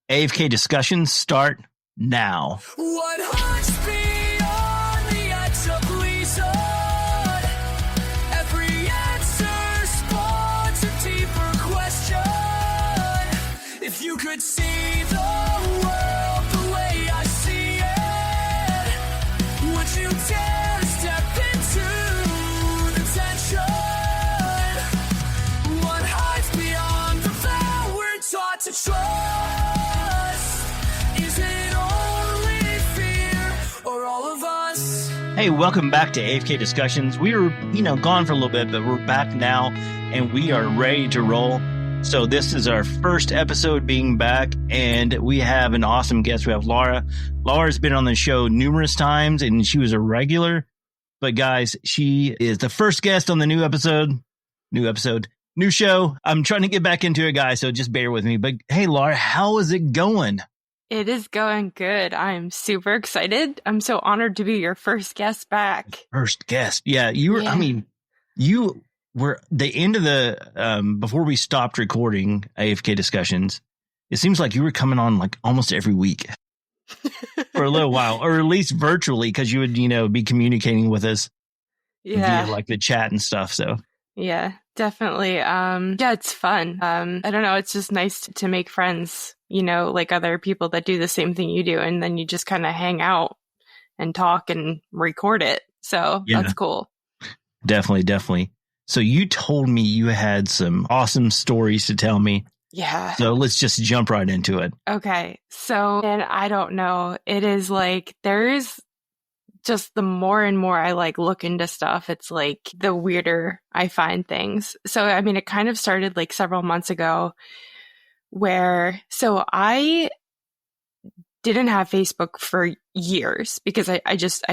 AFK Discussions start now. What haunts me on the edge of reason? Every answer spawns a deeper question. If you could see the world the way I see it, would you dare step into the tension? What hides beyond the veil we're taught to trust? Hey, welcome back to AFK Discussions. We were, gone for a little bit, but we're back now and we are ready to roll. So this is our first episode being back, and we have an awesome guest. We have Laura. Laura's been on the show numerous times and she was a regular, but guys, she is the first guest on the new show. I'm trying to get back into it, guys, so just bear with me. But hey, Laura, how is it going? It is going good. I'm super excited. I'm so honored to be your first guest back. First guest. Yeah, you were, you were the end of the, before we stopped recording AFK Discussions, it seems like you were coming on like almost every week for a little while, or at least virtually, because you would, be communicating with us via like the chat and stuff. So yeah, definitely. Yeah, it's fun. I don't know. It's just nice to make friends, like other people that do the same thing you do. And then you just kind of hang out and talk and record it. So that's cool. Definitely. So you told me you had some awesome stories to tell me. Yeah. So let's just jump right into it. Okay. So, and I don't know, it is like, there's just the more and more I look into stuff, it's like the weirder I find things. So, I mean, it kind of started like several months ago so I didn't have Facebook for years because I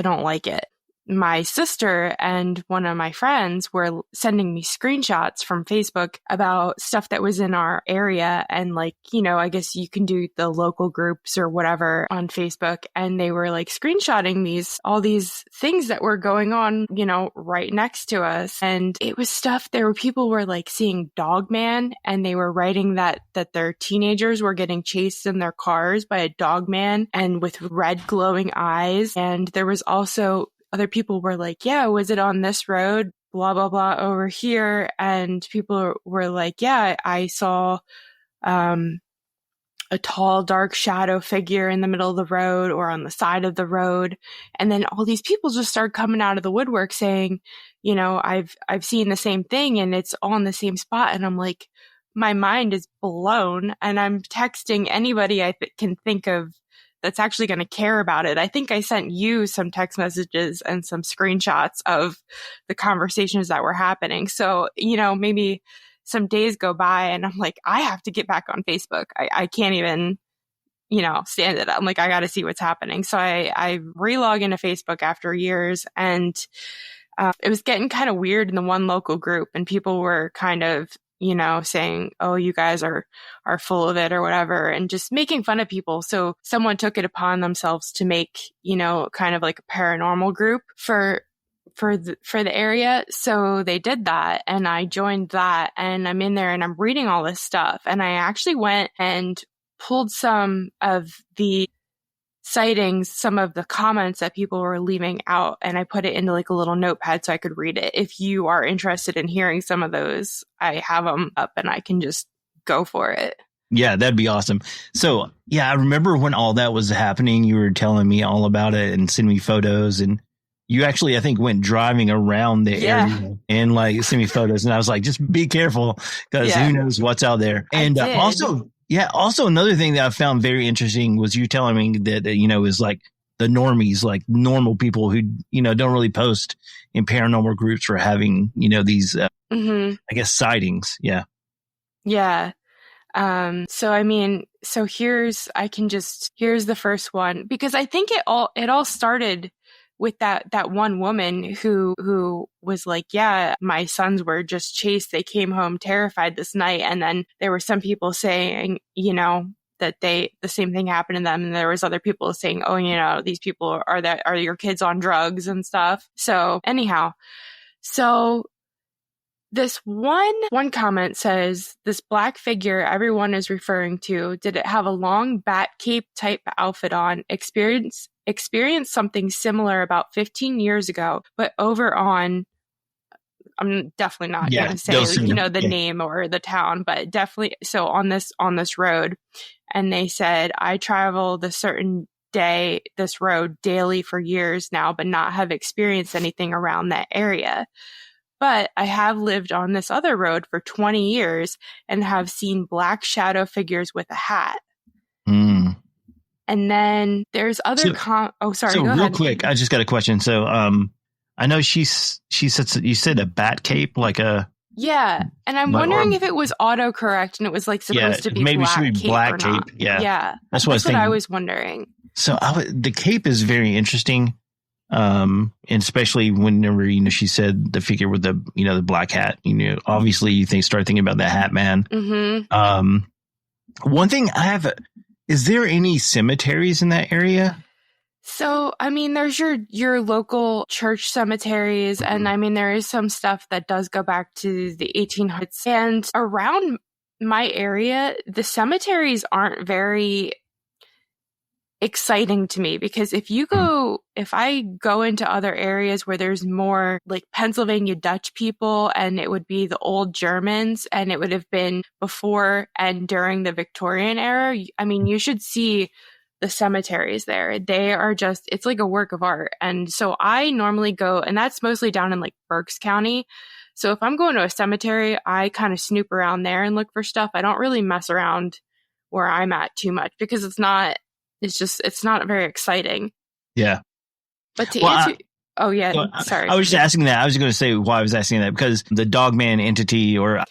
don't like it. My sister and one of my friends were sending me screenshots from Facebook about stuff that was in our area. And I guess you can do the local groups or whatever on Facebook. And they were screenshotting all these things that were going on, right next to us. And it was stuff, people were seeing dogman, and they were writing that their teenagers were getting chased in their cars by a dogman and with red glowing eyes. And there was also other people were like, yeah, was it on this road? Blah, blah, blah over here. And people were like, yeah, I saw a tall, dark shadow figure in the middle of the road or on the side of the road. And then all these people just started coming out of the woodwork saying, I've seen the same thing and it's all in the same spot. And I'm like, my mind is blown. And I'm texting anybody I can think of that's actually going to care about it. I think I sent you some text messages and some screenshots of the conversations that were happening. So, maybe some days go by and I'm like, I have to get back on Facebook. I can't even, stand it. I'm like, I got to see what's happening. So I relog into Facebook after years, and it was getting kind of weird in the one local group, and people were kind of saying, oh, you guys are full of it or whatever, and just making fun of people. So someone took it upon themselves to make, kind of like a paranormal group for the area. So they did that, and I joined that, and I'm in there and I'm reading all this stuff. And I actually went and pulled some of the sightings, some of the comments that people were leaving out, and I put it into a little notepad so I could read it. If you are interested in hearing some of those, I have them up and I can just go for it. Yeah, that'd be awesome. So yeah, I remember when all that was happening, you were telling me all about it and sending me photos, and you actually, I think, went driving around the area and sent me photos, and I was like, just be careful because who knows what's out there. And also another thing that I found very interesting was you telling me that, is like the normies, like normal people who, don't really post in paranormal groups for having, these, I guess, sightings. Yeah. Yeah. So here's the first one, because I think it all started with that one woman who was like, yeah, my sons were just chased. They came home terrified this night. And then there were some people saying, that the same thing happened to them. And there was other people saying, oh, these people are your kids on drugs and stuff. So anyhow, so This one comment says, this black figure everyone is referring to, did it have a long bat cape type outfit on? Experienced something similar about 15 years ago, but over on, I'm definitely not going to say, the name or the town, but definitely, so on this road. And they said, I travel this road daily for years now, but not have experienced anything around that area. But I have lived on this other road for 20 years and have seen black shadow figures with a hat. Mm. And then there's other go real ahead. Quick, I just got a question. So I know she said, you said a bat cape, like a... Yeah, and I'm wondering if it was autocorrect and it was like supposed to be maybe black should be cape black or cape. not. Yeah. That's what I was wondering. So the cape is very interesting. And especially whenever, she said the figure with the, the black hat, obviously you start thinking about the Hat Man. Mm-hmm. One thing is there any cemeteries in that area? So, I mean, there's your local church cemeteries, and I mean, there is some stuff that does go back to the 1800s. And around my area, the cemeteries aren't very exciting to me, because if I go into other areas where there's more like Pennsylvania Dutch people, and it would be the old Germans, and it would have been before and during the Victorian era, I mean, you should see the cemeteries there. They are it's like a work of art. And so I normally go, and that's mostly down in like Berks County. So if I'm going to a cemetery, I kind of snoop around there and look for stuff. I don't really mess around where I'm at too much, because it's not very exciting. Yeah. But to answer... sorry. I was just asking that. I was going to say why I was asking that, because the dogman entity, or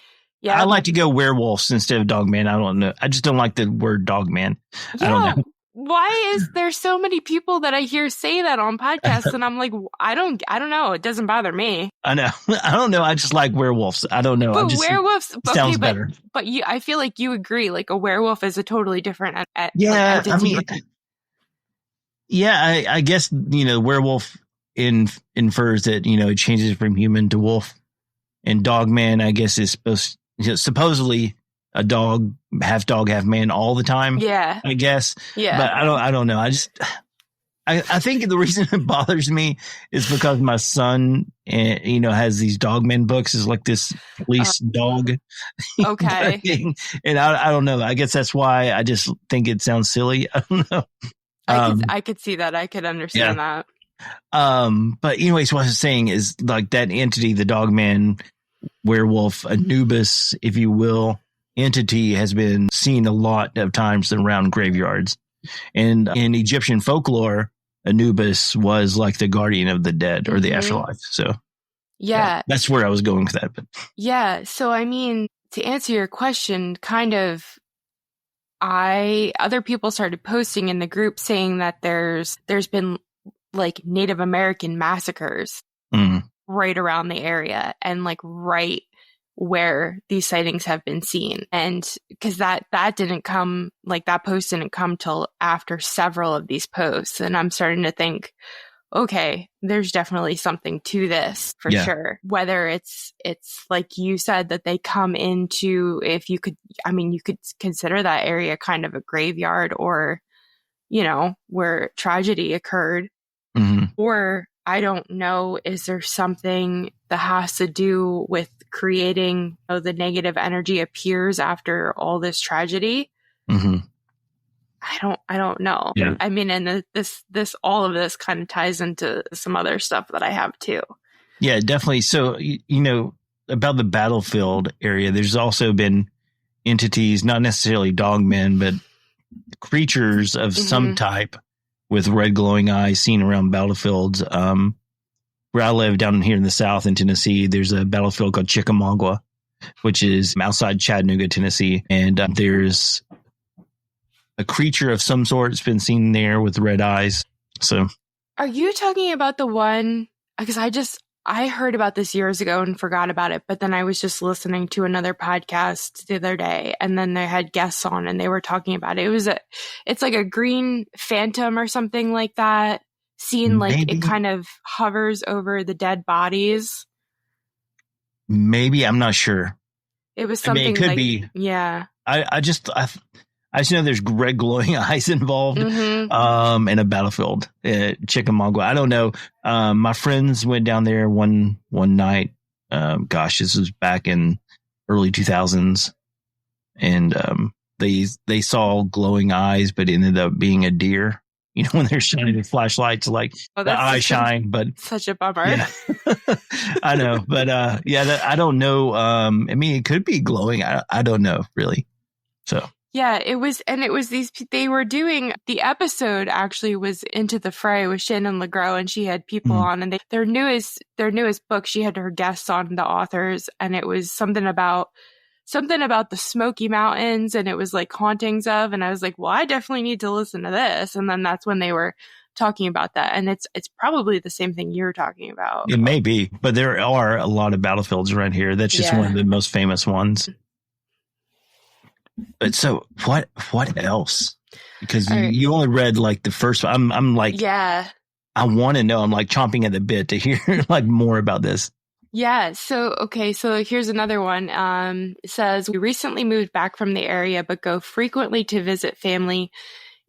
I like to go werewolves instead of dogman. I don't know. I just don't like the word dogman. Yeah. I don't know. Why is there so many people that I hear say that on podcasts? And I'm like, I don't know. It doesn't bother me. I know. I don't know. I just like werewolves. I don't know. But werewolves sounds better. But I feel like you agree. Like a werewolf is a totally different entity. I guess, werewolf infers that, it changes from human to wolf. And dogman, I guess, is supposedly a dog, half man all the time. Yeah. I guess. Yeah. But I don't know. I think the reason it bothers me is because my son, has these dogman books, is like this police dog. Okay. And I don't know. I guess that's why I just think it sounds silly. I don't know. I could see that. I could understand that. But anyways, what I was saying is like that entity, the dogman, werewolf, Anubis, if you will, entity has been seen a lot of times around graveyards. And in Egyptian folklore, Anubis was like the guardian of the dead or the afterlife. So yeah, that's where I was going with that. But yeah. So, I mean, to answer your question, kind of, other people started posting in the group saying that there's been like Native American massacres right around the area, and like right where these sightings have been seen. And because that didn't come, like that post didn't come till after several of these posts. And I'm starting to think, okay, there's definitely something to this for sure. Whether it's like you said, that they come into, you could consider that area kind of a graveyard, or, where tragedy occurred. Or I don't know, is there something that has to do with creating the negative energy appears after all this tragedy? I don't know. Yeah. I mean, and all of this kind of ties into some other stuff that I have too. Yeah, definitely. So, about the battlefield area, there's also been entities, not necessarily dogmen, but creatures of some type with red glowing eyes seen around battlefields. Where I live down here in the South in Tennessee, there's a battlefield called Chickamauga, which is outside Chattanooga, Tennessee. And there's a creature of some sort that's been seen there with red eyes. So, are you talking about the one? Because I heard about this years ago and forgot about it, but then I was just listening to another podcast the other day, and then they had guests on and they were talking about it. It's like a green phantom or something like that. Seen like it kind of hovers over the dead bodies. Maybe, I'm not sure. It was something it could like, be. yeah. I just know there's red glowing eyes involved, Mm-hmm. in a battlefield, Chickamauga. I don't know. My friends went down there one night. This was back in early 2000s, and they saw glowing eyes, but it ended up being a deer. You know, when they're shining the flashlights, like the eye shine, but such a bummer. Yeah. I know, but I don't know. I mean, it could be glowing. I don't know really. So yeah, it was these. They were doing the episode. Actually, was Into the Fray with Shannon LeGros, and she had people on, and their newest book. She had her guests on, the authors, and it was something about the Smoky Mountains, and it was like hauntings of. And I was like, well, I definitely need to listen to this. And then that's when they were talking about that, and it's probably the same thing you're talking about. It may be, but there are a lot of battlefields around here. That's just one of the most famous ones. But so what else? Because you only read like the first one. I'm like, I want to know. I'm like chomping at the bit to hear like more about this. Yeah. So here's another one. It says, we recently moved back from the area, but go frequently to visit family.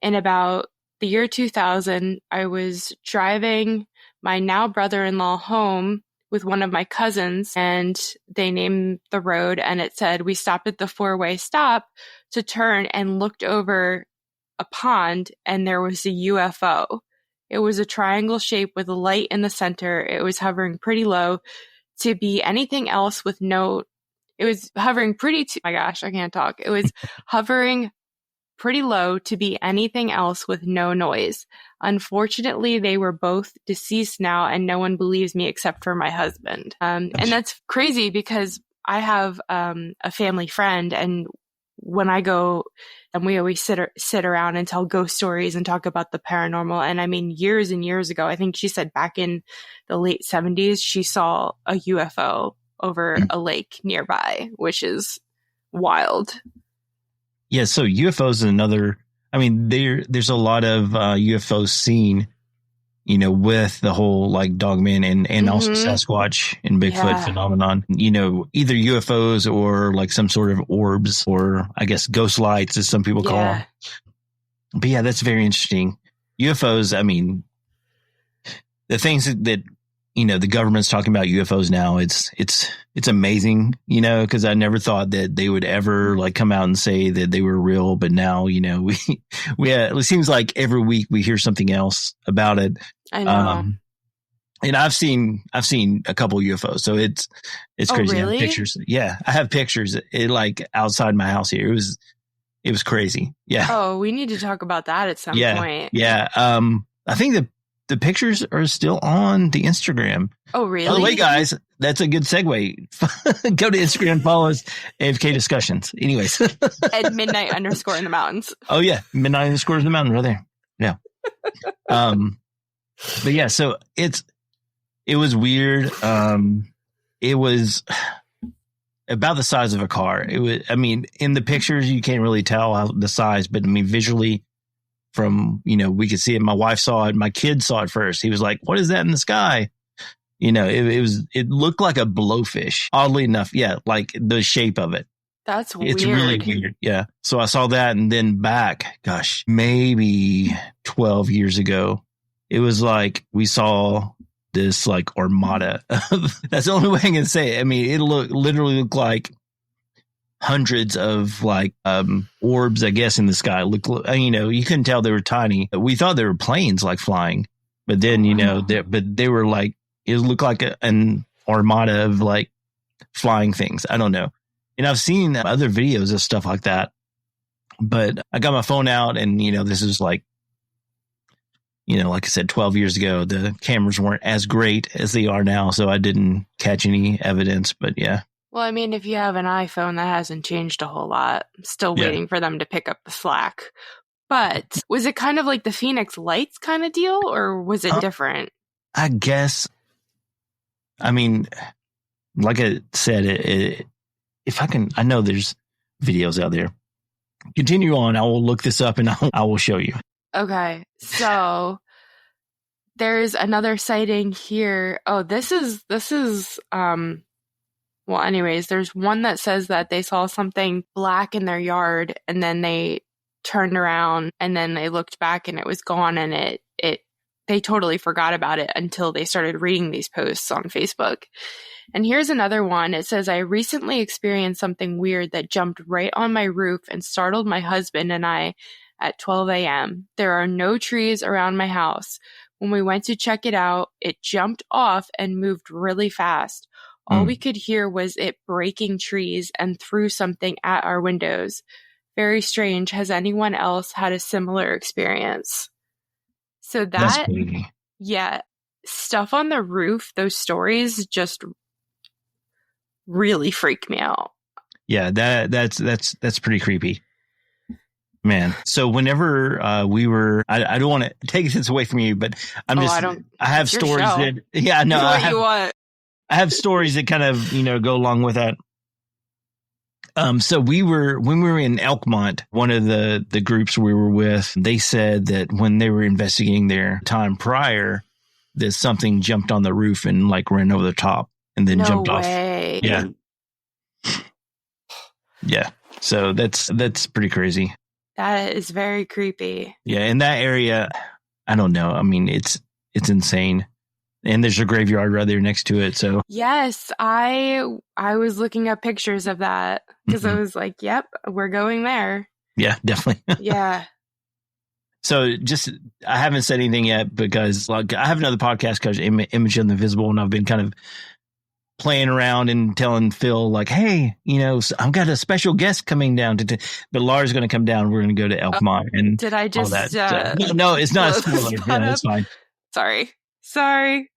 In about the year 2000, I was driving my now brother-in-law home with one of my cousins, and they named the road, and it said, we stopped at the 4-way stop to turn and looked over a pond, and there was a UFO. It was a triangle shape with a light in the center. It was hovering pretty low to be anything else with no, it was hovering my gosh, I can't talk. It was hovering pretty low to be anything else with no noise. Unfortunately, they were both deceased now, and no one believes me except for my husband. And that's crazy because I have a family friend, and when I go, and we always sit around and tell ghost stories and talk about the paranormal. And I mean, years and years ago, I think she said back in the late 70s, she saw a UFO over a lake nearby, which is wild. Yeah, so UFOs is another. I mean, there's a lot of UFOs seen, you know, with the whole like dogman and also Sasquatch and Bigfoot phenomenon. You know, either UFOs or like some sort of orbs, or I guess ghost lights, as some people call them. But yeah, that's very interesting. UFOs. I mean, the things that you know, the government's talking about UFOs now. It's amazing, you know, because I never thought that they would ever like come out and say that they were real. But now, you know, it seems like every week we hear something else about it. I know. And I've seen a couple UFOs, so it's crazy. Really? I have pictures. Yeah, I have pictures. It like outside my house here. It was crazy. Yeah. Oh, we need to talk about that at some point. Yeah. I think the pictures are still on the Instagram. Oh, really? By the way, guys, that's a good segue. Go to Instagram, follow us, AFK Discussions. Anyways. At midnight_ in the mountains. Oh, yeah. Midnight_ in the mountains right there. Yeah. But yeah, so it was weird. It was about the size of a car. It was, I mean, in the pictures, you can't really tell the size, but I mean, visually, from, you know, we could see it. My wife saw it. My kid saw it first. He was like, what is that in the sky? You know, it looked like a blowfish, oddly enough. Yeah. Like the shape of it. That's weird. It's really weird. Yeah. So I saw that. And then back, gosh, maybe 12 years ago, it was like we saw this like armada. That's the only way I can say it. I mean, it literally looked like hundreds of like orbs, I guess, in the sky. Look, you know, you couldn't tell they were tiny. We thought they were planes like flying, but then you know, they were like, it looked like an armada of like flying things. I don't know. And I've seen other videos of stuff like that, but I got my phone out, and you know, this is like, you know, like I said, 12 years ago, the cameras weren't as great as they are now, so I didn't catch any evidence. But yeah. Well, I mean, if you have an iPhone, that hasn't changed a whole lot. I'm still waiting for them to pick up the slack. But was it kind of like the Phoenix Lights kind of deal, or was it different? I guess. I mean, like I said, if I can, I know there's videos out there. Continue on. I will look this up and I will show you. Okay. So there's another sighting here. Oh, this is Well, anyways, there's one that says that they saw something black in their yard and then they turned around and then they looked back and it was gone, and they totally forgot about it until they started reading these posts on Facebook. And here's another one. It says, I recently experienced something weird that jumped right on my roof and startled my husband and I at 12 a.m. There are no trees around my house. When we went to check it out, it jumped off and moved really fast. All we could hear was it breaking trees and threw something at our windows. Very strange. Has anyone else had a similar experience? So that, yeah, stuff on the roof, those stories just really freak me out. Yeah, that's pretty creepy, man. So whenever we were, I don't want to take this away from you, but I have stories that, yeah, no, I have stories that kind of, go along with that. So when we were in Elkmont, one of the groups we were with, they said that when they were investigating their time prior, that something jumped on the roof and like ran over the top and then jumped off. Yeah. Yeah. So that's pretty crazy. That is very creepy. Yeah. In that area, I don't know. I mean, it's insane. And there's a graveyard right there next to it. So yes, I was looking up pictures of that because I was like, yep, we're going there. Yeah, definitely. Yeah. So I haven't said anything yet because like I have another podcast called Image of the Invisible, and I've been kind of playing around and telling Phil like, hey, I've got a special guest coming down but Laura's going to come down. We're going to go to Elkmont and did I just all that. No, it's not a spoiler. Yeah, it's fine. Sorry.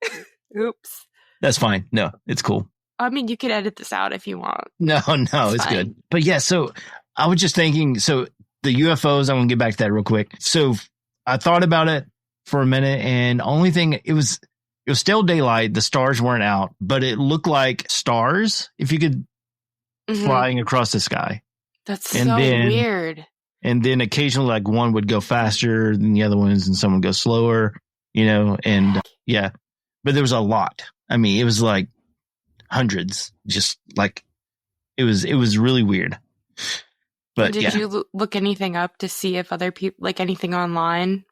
Oops. That's fine. No, it's cool. I mean, you could edit this out if you want. No, it's good. But yeah, so I was just thinking, so the UFOs, I'm going to get back to that real quick. So I thought about it for a minute, and only thing, it was still daylight. The stars weren't out, but it looked like stars if you could flying across the sky. That's weird. And then occasionally like one would go faster than the other ones and some would go slower. And yeah, but there was a lot. I mean, it was like hundreds, just like it was really weird. But did you look anything up to see if other people like anything online?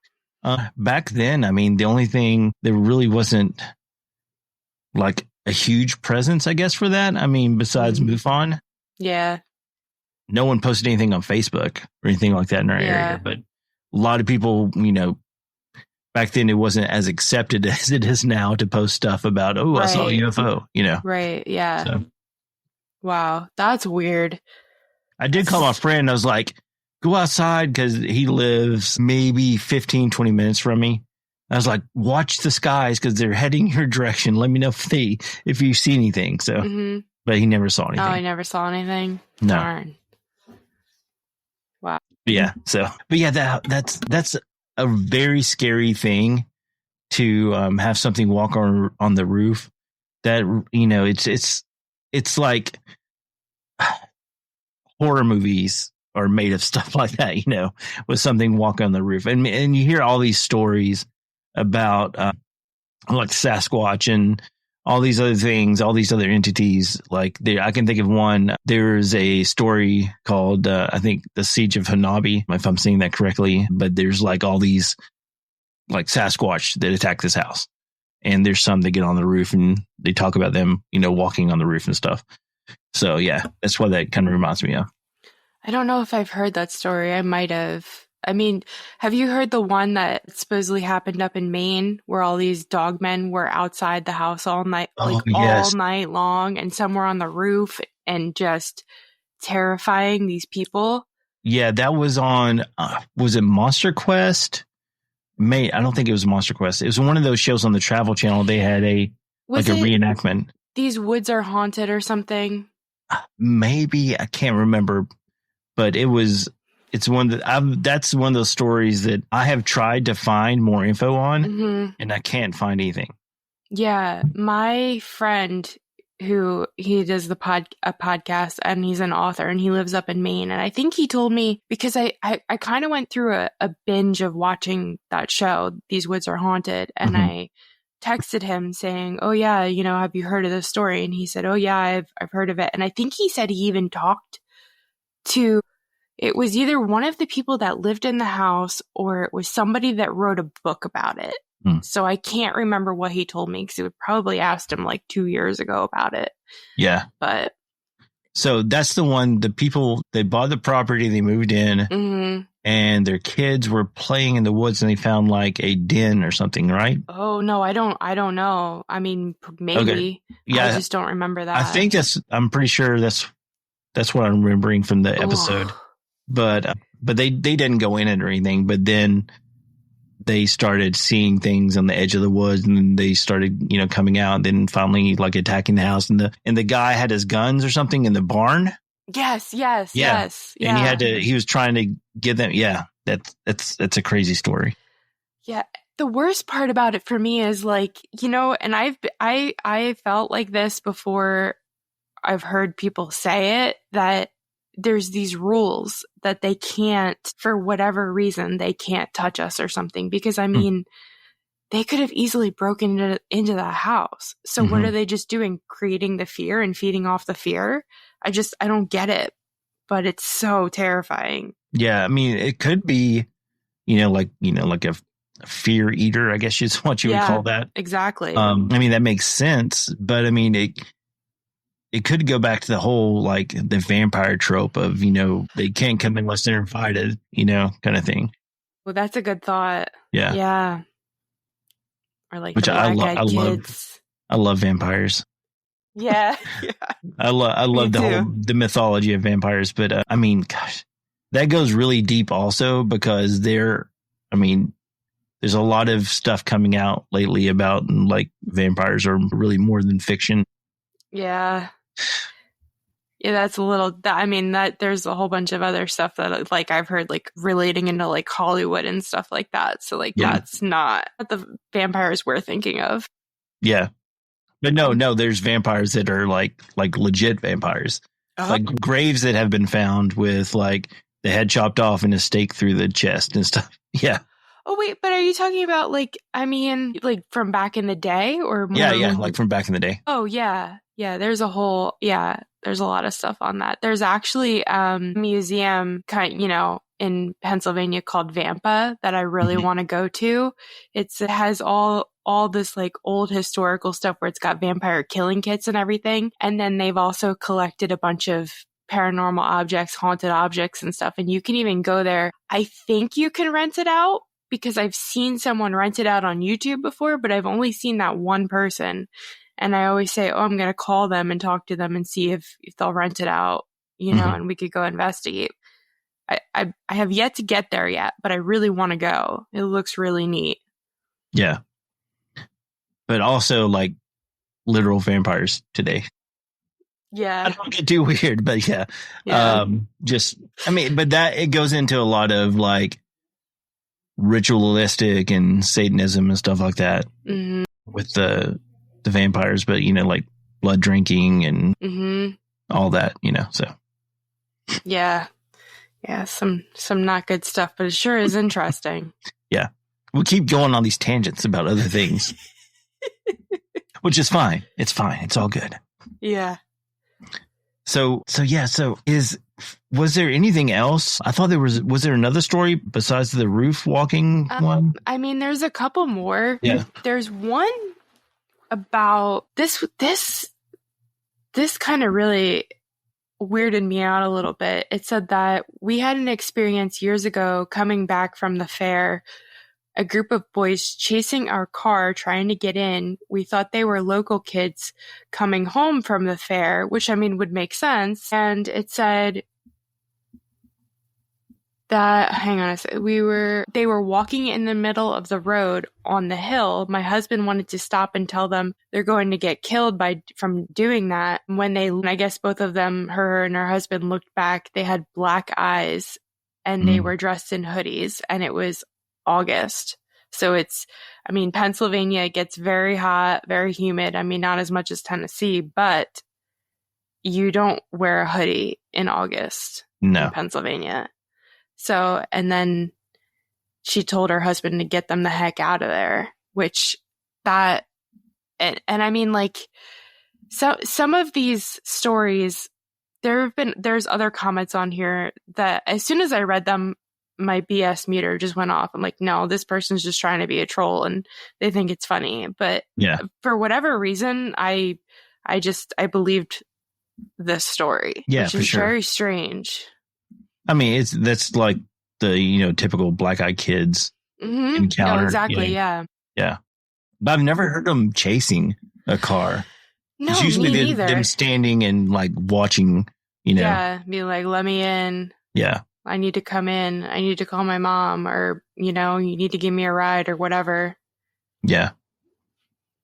Back then, I mean, the only thing there really wasn't like a huge presence, I guess, for that. I mean, besides MUFON. Yeah. No one posted anything on Facebook or anything like that in our area, but a lot of people, back then it wasn't as accepted as it is now to post stuff about, I saw a UFO, Right. Yeah. So. Wow. That's weird. I did call my friend. I was like, go outside because he lives maybe 15, 20 minutes from me. I was like, watch the skies because they're heading your direction. Let me know if you see anything. So, but he never saw anything. Oh, he never saw anything? No. Darn. Wow. Yeah. So, but yeah, that's a very scary thing to have something walk on the roof that, it's like horror movies are made of stuff like that, with something walk on the roof. And you hear all these stories about like Sasquatch and all these other things, all these other entities. Like I can think of one. There's a story called, I think, The Siege of Hanabi, if I'm saying that correctly. But there's like all these like Sasquatch that attack this house. And there's some that get on the roof and they talk about them, walking on the roof and stuff. So, yeah, that's what that kind of reminds me of. I don't know if I've heard that story. I might have. I mean, have you heard the one that supposedly happened up in Maine where all these dogmen were outside the house all night, all night long, and some were on the roof and just terrifying these people? Yeah, that was on, was it Monster Quest? I don't think it was Monster Quest. It was one of those shows on the Travel Channel. They had a reenactment. These woods are haunted or something? Maybe, I can't remember, but it's one that's one of those stories that I have tried to find more info on and I can't find anything. Yeah. My friend he does a podcast and he's an author and he lives up in Maine. And I think he told me, because I kind of went through a binge of watching that show, These Woods Are Haunted. And texted him saying, "Oh yeah, have you heard of this story?" And he said, "Oh yeah, I've heard of it." And I think he said he even talked to, it was either one of the people that lived in the house or it was somebody that wrote a book about it. So I can't remember what he told me because he would probably asked him like 2 years ago about it. Yeah. But so that's the one, the people, they bought the property, they moved in, mm-hmm. and their kids were playing in the woods and they found like a den or something, right? Oh no, I don't know. I mean, maybe. Okay. Yeah. I just don't remember that. I think I'm pretty sure that's what I'm remembering from the episode. But they didn't go in it or anything, but then they started seeing things on the edge of the woods, and then they started, coming out, and then finally like attacking the house, and the guy had his guns or something in the barn. Yes. And he was trying to get them. Yeah. That's a crazy story. Yeah. The worst part about it for me is like, and I felt like this before. I've heard people say it, that there's these rules that they can't, for whatever reason, they can't touch us or something. Because I mean, they could have easily broken into the house. So what are they just doing? Creating the fear and feeding off the fear? I don't get it, but it's so terrifying. Yeah. I mean, it could be, like a fear eater, I guess is what you would call that. Exactly. I mean, that makes sense, but I mean, it could go back to the whole, like the vampire trope of, they can't come unless they're invited, kind of thing. Well, that's a good thought. Yeah. Yeah. Or like, which I love vampires. Yeah. I love the mythology of vampires, but I mean, gosh, that goes really deep also because there's a lot of stuff coming out lately about like vampires are really more than fiction. Yeah. Yeah, that's a little, there's a whole bunch of other stuff that like I've heard like relating into like Hollywood and stuff like that. So like that's not the vampires we're thinking of. Yeah. But no, there's vampires that are like legit vampires. Like graves that have been found with like the head chopped off and a stake through the chest and stuff. Yeah. Oh, wait, but are you talking about like from back in the day or more? Yeah, like from back in the day. Oh, yeah. Yeah, there's a lot of stuff on that. There's actually a museum in Pennsylvania called Vampa that I really want to go to. It has all this like old historical stuff where it's got vampire killing kits and everything. And then they've also collected a bunch of paranormal objects, haunted objects and stuff. And you can even go there. I think you can rent it out because I've seen someone rent it out on YouTube before, but I've only seen that one person. And I always say, I'm going to call them and talk to them and see if they'll rent it out, and we could go investigate. I have yet to get there yet, but I really want to go. It looks really neat. Yeah. But also like literal vampires today. Yeah. I don't get too weird, but yeah. But that it goes into a lot of like ritualistic and Satanism and stuff like that with the vampires, but like blood drinking and all that, so. Yeah. Yeah. Some not good stuff, but it sure is interesting. Yeah. We keep going on these tangents about other things, which is fine. It's fine. It's all good. Yeah. So was there anything else? I thought was there another story besides the roof walking one? There's a couple more. Yeah. There's one about this kind of really weirded me out a little bit. It said that we had an experience years ago coming back from the fair, a group of boys chasing our car trying to get in. We thought they were local kids coming home from the fair, which would make sense. And it said that, hang on a second, they were walking in the middle of the road on the hill. My husband wanted to stop and tell them they're going to get killed from doing that. When I guess both of them, her and her husband, looked back, they had black eyes and they were dressed in hoodies, and it was August. So it's, Pennsylvania, it gets very hot, very humid. Not as much as Tennessee, but you don't wear a hoodie in August in Pennsylvania. So, and then she told her husband to get them the heck out of there, which that And I mean, like, so some of these stories, there's other comments on here that as soon as I read them, my BS meter just went off. I'm like, no, this person's just trying to be a troll and they think it's funny. But for whatever reason, I believed this story, which is very strange. I mean, that's like the, typical black-eyed kids encounter. No, exactly. Yeah. But I've never heard them chasing a car. No, it's usually me neither. them standing and like watching, Yeah, be like, let me in. Yeah. I need to come in. I need to call my mom, or, you need to give me a ride or whatever. Yeah.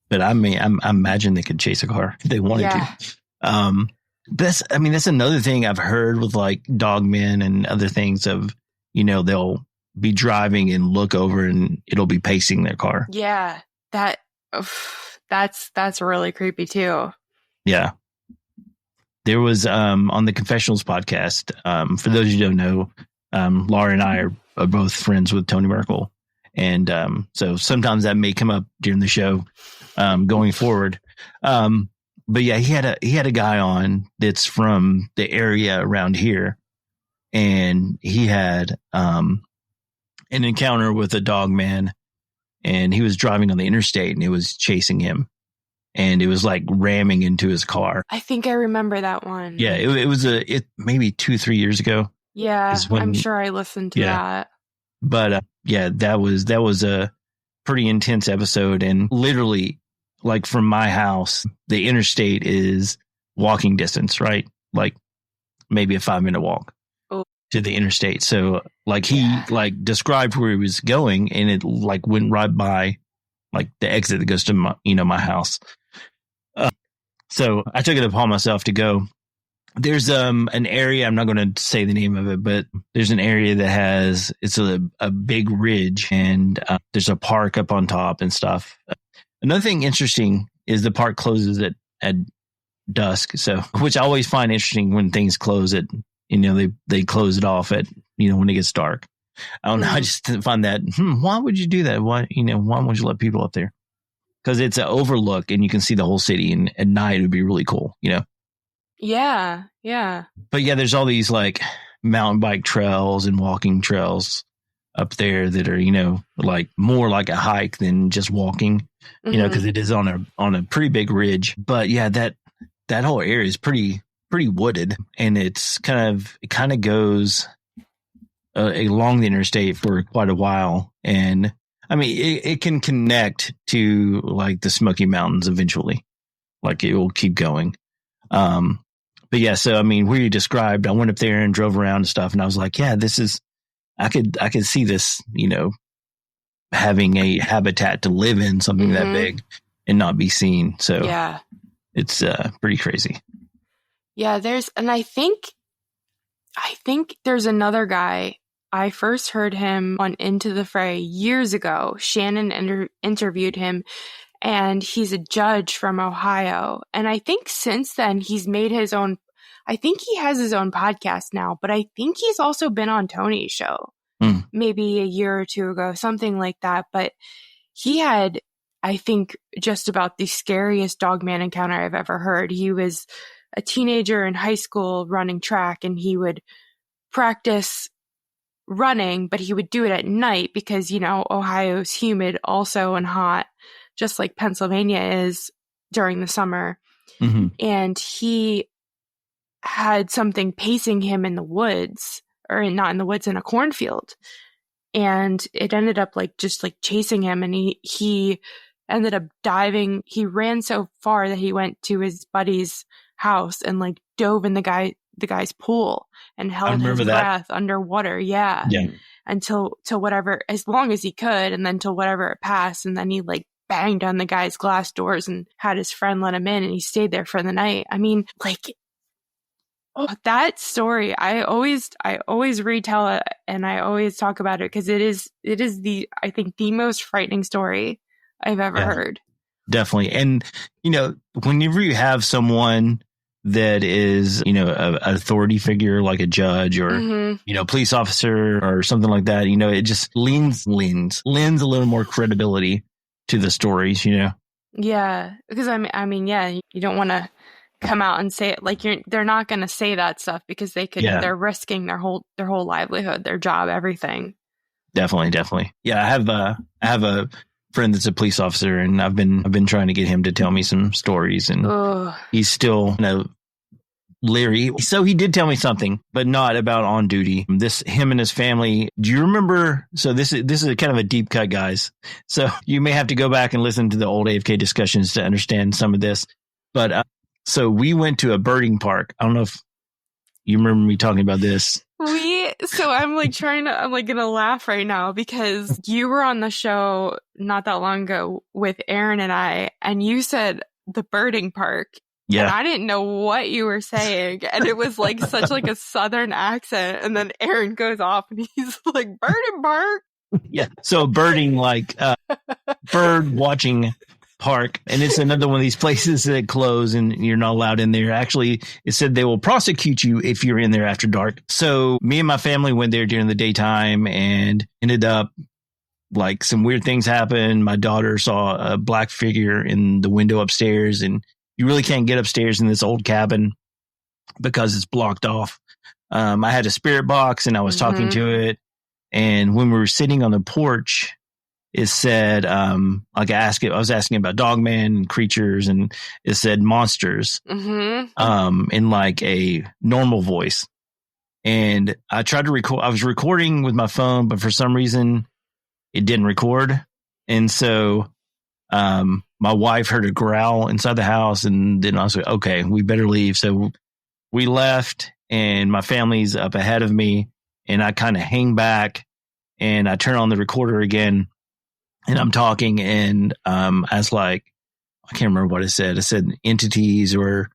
But I mean, I imagine they could chase a car if they wanted to. That's another thing I've heard with like dogmen and other things of, they'll be driving and look over and it'll be pacing their car. Yeah. That's really creepy too. Yeah. There was on the Confessionals podcast, for those who don't know, Laura and I are both friends with Tony Merkel. And so sometimes that may come up during the show going forward. But yeah, he had a guy on that's from the area around here. And he had an encounter with a dog man. And he was driving on the interstate and it was chasing him. And it was like ramming into his car. I think I remember that one. Yeah, it was maybe 2-3 years ago. Yeah, I'm sure I listened to that. But that was a pretty intense episode. And literally, like from my house, the interstate is walking distance, right? Like maybe a 5-minute walk to the interstate. So like he like described where he was going, and it like went right by like the exit that goes to my house. So I took it upon myself to go. There's an area, I'm not going to say the name of it, but there's an area that it's a big ridge, and there's a park up on top and stuff. Another thing interesting is the park closes at dusk. So, which I always find interesting when things close at, they close it off at, when it gets dark. I don't know. I just find that, why would you do that? Why would you let people up there? Because it's an overlook and you can see the whole city, and at night it would be really cool, Yeah, yeah. But yeah, there's all these like mountain bike trails and walking trails up there that are, like more like a hike than just walking, because it is on a pretty big ridge. But yeah, that whole area is pretty wooded, and it kind of goes along the interstate for quite a while. And I mean, it can connect to like the Smoky Mountains eventually, like it will keep going. But yeah, so I mean, where you described, I went up there and drove around and stuff, and I was like, yeah, I could see this, having a habitat to live in, something that big and not be seen. So yeah, it's pretty crazy. Yeah, I think there's another guy. I first heard him on Into the Fray years ago. Shannon interviewed him, and he's a judge from Ohio. And I think since then he's made his own, I think he has his own podcast now, but I think he's also been on Tony's show maybe a year or two ago, something like that. But he had, I think, just about the scariest dogman encounter I've ever heard. He was a teenager in high school running track, and he would practice running, but he would do it at night because, Ohio's humid also and hot, just like Pennsylvania is during the summer. Mm-hmm. And he had something pacing him in the woods, or not in the woods, in a cornfield. And it ended up just chasing him. And he ended up diving. He ran so far that he went to his buddy's house and dove in the guy's pool and held his breath underwater. Yeah. Until whatever, as long as he could. And then till whatever it passed. And then he banged on the guy's glass doors and had his friend let him in, and he stayed there for the night. I mean, that story, I always retell it, and I always talk about it because it is I think the most frightening story I've ever heard. Definitely. And, whenever you have someone that is, an authority figure like a judge or, police officer or something like that, it just lends a little more credibility to the stories, Yeah, because I mean, yeah, you don't want to come out and say it like they're not going to say that stuff because they're risking their whole livelihood, their job, everything. Definitely. Yeah, I have a friend that's a police officer, and I've been trying to get him to tell me some stories, and he's still, leery. So he did tell me something, but not about on duty. Him and his family. Do you remember? So this is a kind of a deep cut, guys. So you may have to go back and listen to the old AFK discussions to understand some of this. But so we went to a birding park. I don't know if you remember me talking about this. So I'm like gonna laugh right now because you were on the show not that long ago with Aaron and I, and you said the birding park. Yeah. And I didn't know what you were saying. And it was like such like a Southern accent. And then Aaron goes off and he's like, birding park. Yeah. So birding, like bird watching park. And it's another one of these places that close and you're not allowed in there. Actually, it said they will prosecute you if you're in there after dark. So me and my family went there during the daytime and ended up like some weird things happened. My daughter saw a black figure in the window upstairs, and you really can't get upstairs in this old cabin because it's blocked off. I had a spirit box and I was talking to it. And when we were sitting on the porch, it said, like I was asking about dogman and creatures, and it said monsters, in like a normal voice. And I tried to record, I was recording with my phone, but for some reason it didn't record. And so, my wife heard a growl inside the house, and then I was like, okay, we better leave. So we left, and my family's up ahead of me, and I kind of hang back and I turn on the recorder again, and I'm talking, and I was like, I can't remember what it said. It said entities or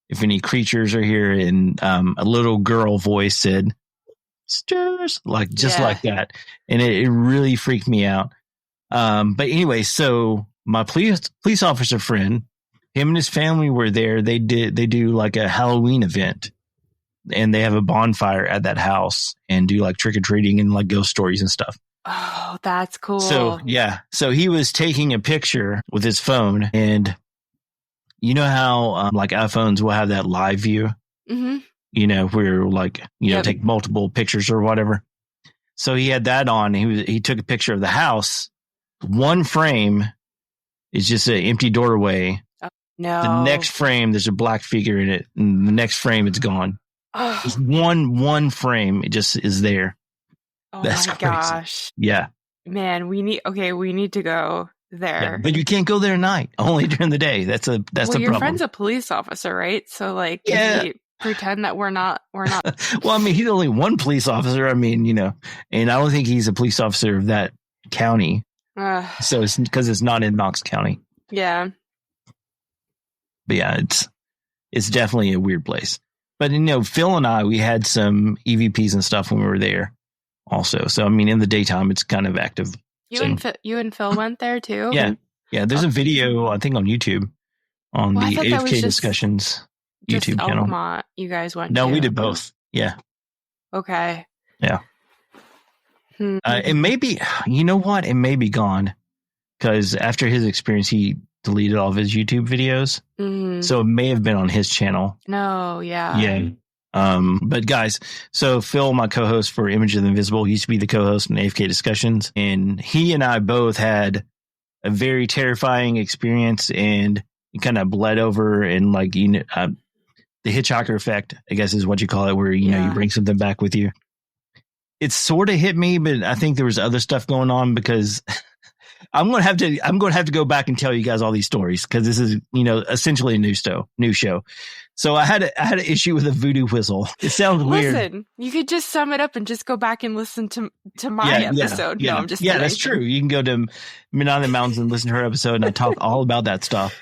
if any creatures are here, and a little girl voice said, "Stairs," like just like that. And it really freaked me out. But anyway, so my police officer friend, him and his family were there. They do like a Halloween event, and they have a bonfire at that house and do like trick or treating and like ghost stories and stuff. Oh, that's cool. So yeah, so he was taking a picture with his phone, and you know how like iPhones will have that live view, where like take multiple pictures or whatever. So he had that on. He took a picture of the house. One frame is just an empty doorway. Oh, no. The next frame, there's a black figure in it, and the next frame, it's gone. Oh. Just one frame, it just is there. Oh, that's my crazy. Gosh. Yeah. Man, we need to go there. Yeah, but you can't go there at night, only during the day. That's the problem. Your friend's a police officer, right? So like, can we pretend that we're not. Well, I mean, he's only one police officer. I mean, and I don't think he's a police officer of that county. So it's because it's not in Knox County. Yeah. But yeah, it's definitely a weird place. But Phil and I, we had some EVPs and stuff when we were there also. So I mean, in the daytime, it's kind of active. You and Phil went there too? Yeah. There's a video, I think, on YouTube on the AFK Discussions YouTube channel. Oklahoma, you guys went? No, we did both. Yeah. Okay. Yeah. It may be, you know what? It may be gone because after his experience, he deleted all of his YouTube videos. So it may have been on his channel. No, yeah. Yeah. But guys, so Phil, my co-host for Image of the Invisible, used to be the co-host in AFK Discussions, and he and I both had a very terrifying experience, and it kind of bled over, and like, the hitchhiker effect, I guess is what you call it, where, you bring something back with you. It sort of hit me, but I think there was other stuff going on because I'm going to have to go back and tell you guys all these stories because this is, essentially a new show. So I had an issue with a voodoo whistle. It sounds weird. Listen, you could just sum it up and just go back and listen to my episode. Yeah. No, I'm just kidding. That's true. You can go to Midnight on the Mountains and listen to her episode, and I talk all about that stuff.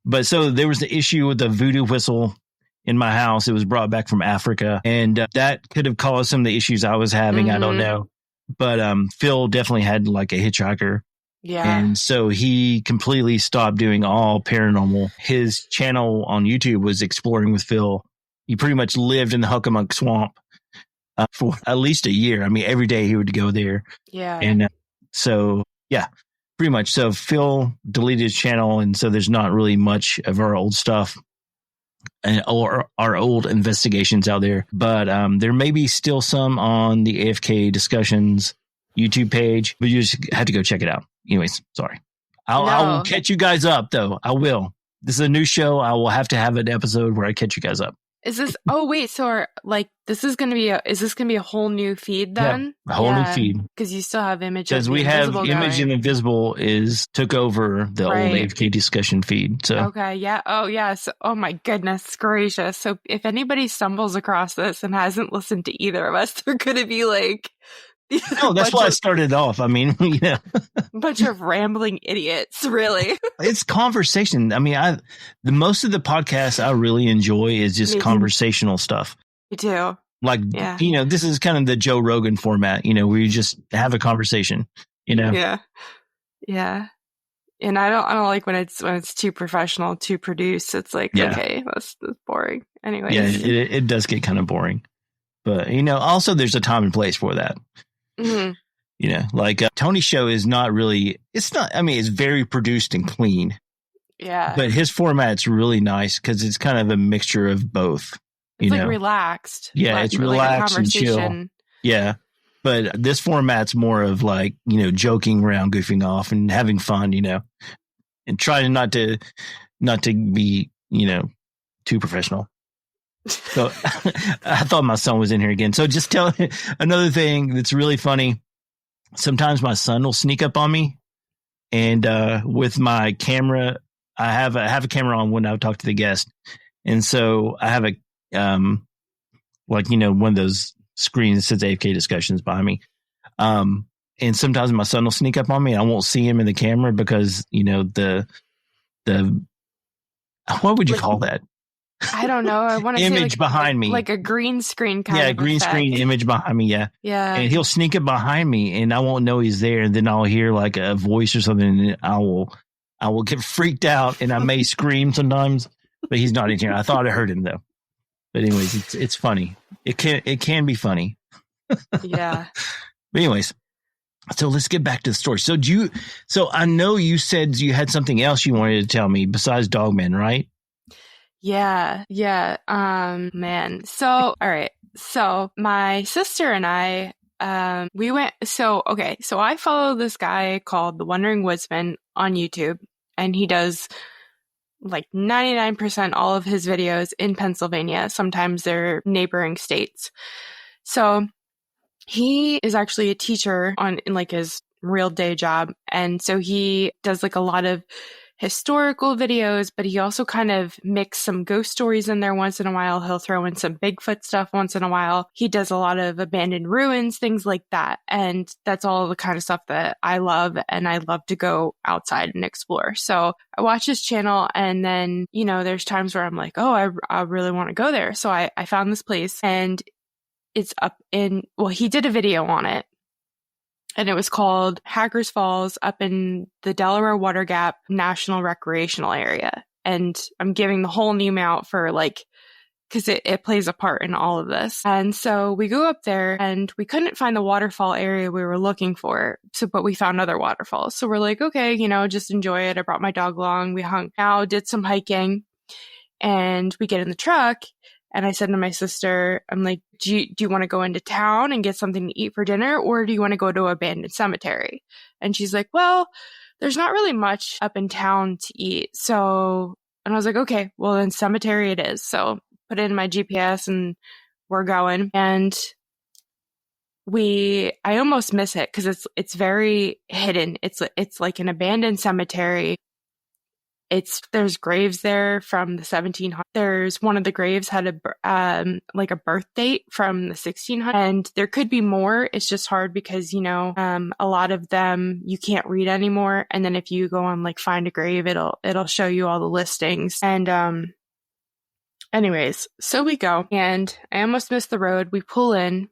But so there was the issue with the voodoo whistle in my house. It was brought back from Africa, and that could have caused some of the issues I was having. I don't know. But Phil definitely had like a hitchhiker. Yeah. And so he completely stopped doing all paranormal. His channel on YouTube was Exploring with Phil. He pretty much lived in the Huckamunk Swamp for at least a year. I mean, every day he would go there. Yeah. And so, yeah. pretty much. So Phil deleted his channel, and so there's not really much of our old stuff or our old investigations out there. But there may be still some on the AFK Discussions YouTube page, but you just have to go check it out. Anyways, sorry. I will catch you guys up, though. I will. This is a new show. I will have to have an episode where I catch you guys up. Is this? Oh wait, so this is going to be is this going to be a whole new feed then? Yeah, a whole new feed because you still have Image. Because we have Image and Invisible took over the old AFK Discussion feed. So okay, yeah, oh yeah. So, oh my goodness gracious! So if anybody stumbles across this and hasn't listened to either of us, they're going to be like. No, that's why I started off. I mean, a bunch of rambling idiots, really. It's conversation. I mean, the most of the podcasts I really enjoy is just conversational stuff. Me too. Like, this is kind of the Joe Rogan format, where you just have a conversation, Yeah. Yeah. And I don't like when it's too professional, too produced. It's like, okay, that's boring. Anyway. Yeah, it does get kind of boring. But, also there's a time and place for that. Mm-hmm. Like Tony's show is not really, it's very produced and clean. Yeah. But his format's really nice because it's kind of a mixture of both. It's like relaxed. Yeah, it's relaxed and chill. Yeah. But this format's more of like, joking around, goofing off and having fun, and trying not to be, too professional. So I thought my son was in here again. So just tell another thing that's really funny. Sometimes my son will sneak up on me, and with my camera, I have a camera on when I talk to the guest, and so I have a one of those screens that says AFK Discussions behind me. And sometimes my son will sneak up on me. And I won't see him in the camera because the what would you call that? I don't know. I want to image say behind me, like a green screen kind of green effect. Screen image behind me. Yeah. And he'll sneak up behind me, and I won't know he's there. And then I'll hear like a voice or something, and I will get freaked out, and I may scream sometimes. But he's not in here. I thought I heard him though. But anyways, it's funny. It can be funny. Yeah. But anyways, so let's get back to the story. So I know you said you had something else you wanted to tell me besides Dogman, right? Yeah. Man. So, all right. So my sister and I, we went, so I follow this guy called The Wandering Woodsman on YouTube, and he does like 99% all of his videos in Pennsylvania. Sometimes they're neighboring states. So he is actually a teacher in like his real day job. And so he does like a lot of historical videos, but he also kind of mixes some ghost stories in there once in a while. He'll throw in some Bigfoot stuff once in a while. He does a lot of abandoned ruins, things like that. And that's all the kind of stuff that I love, and I love to go outside and explore. So I watch his channel, and then, there's times where I'm like, oh, I really want to go there. So I found this place, and it's up he did a video on it. And it was called Hackers Falls, up in the Delaware Water Gap National Recreational Area. And I'm giving the whole name out for because it plays a part in all of this. And so we go up there, and we couldn't find the waterfall area we were looking for. But we found other waterfalls. So we're like, okay, just enjoy it. I brought my dog along. We hung out, did some hiking, and we get in the truck. And I said to my sister, I'm like, do you want to go into town and get something to eat for dinner, or do you want to go to an abandoned cemetery? And she's like, well, there's not really much up in town to eat. And I was like, okay, well then cemetery it is. So put it in my GPS, and we're going. And I almost miss it because it's very hidden. It's like an abandoned cemetery. There's graves there from the 1700s. There's one of the graves had a birth date from the 1600s, and there could be more. It's just hard because, a lot of them you can't read anymore. And then if you go on find a grave, it'll show you all the listings. And, anyways, so we go, and I almost missed the road. We pull in,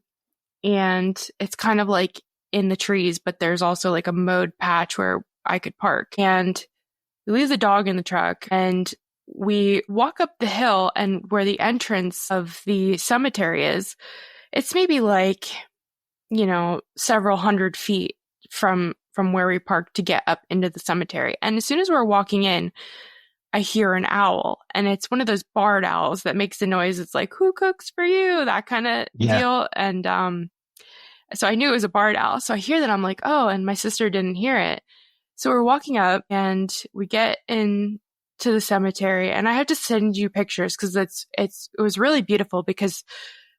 and it's kind of like in the trees, but there's also like a mowed patch where I could park. And we leave the dog in the truck, and we walk up the hill, and where the entrance of the cemetery is, it's maybe several hundred feet from from where we parked to get up into the cemetery. And as soon as we're walking in, I hear an owl, and it's one of those barred owls that makes the noise. It's like, who cooks for you? That kind of deal. And so I knew it was a barred owl. So I hear that. I'm like, oh, and my sister didn't hear it. So we're walking up and we get into the cemetery, and I have to send you pictures because it was really beautiful, because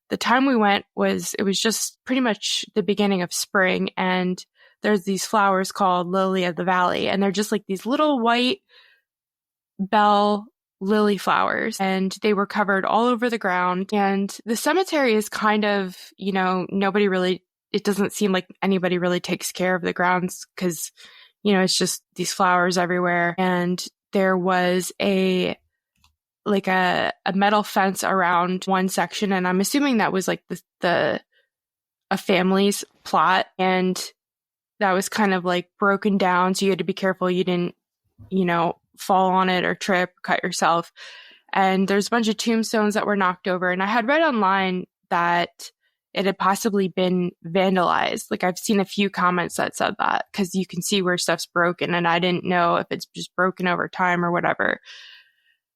the time we went was just pretty much the beginning of spring, and there's these flowers called lily of the valley, and they're just like these little white bell lily flowers, and they were covered all over the ground. And the cemetery is kind of, it doesn't seem like anybody really takes care of the grounds, because it's just these flowers everywhere. And there was a metal fence around one section, and I'm assuming that was like a family's plot, and that was kind of like broken down, so you had to be careful you didn't fall on it or trip, cut yourself. And there's a bunch of tombstones that were knocked over, and I had read online that it had possibly been vandalized. Like, I've seen a few comments that said that, because you can see where stuff's broken, and I didn't know if it's just broken over time or whatever.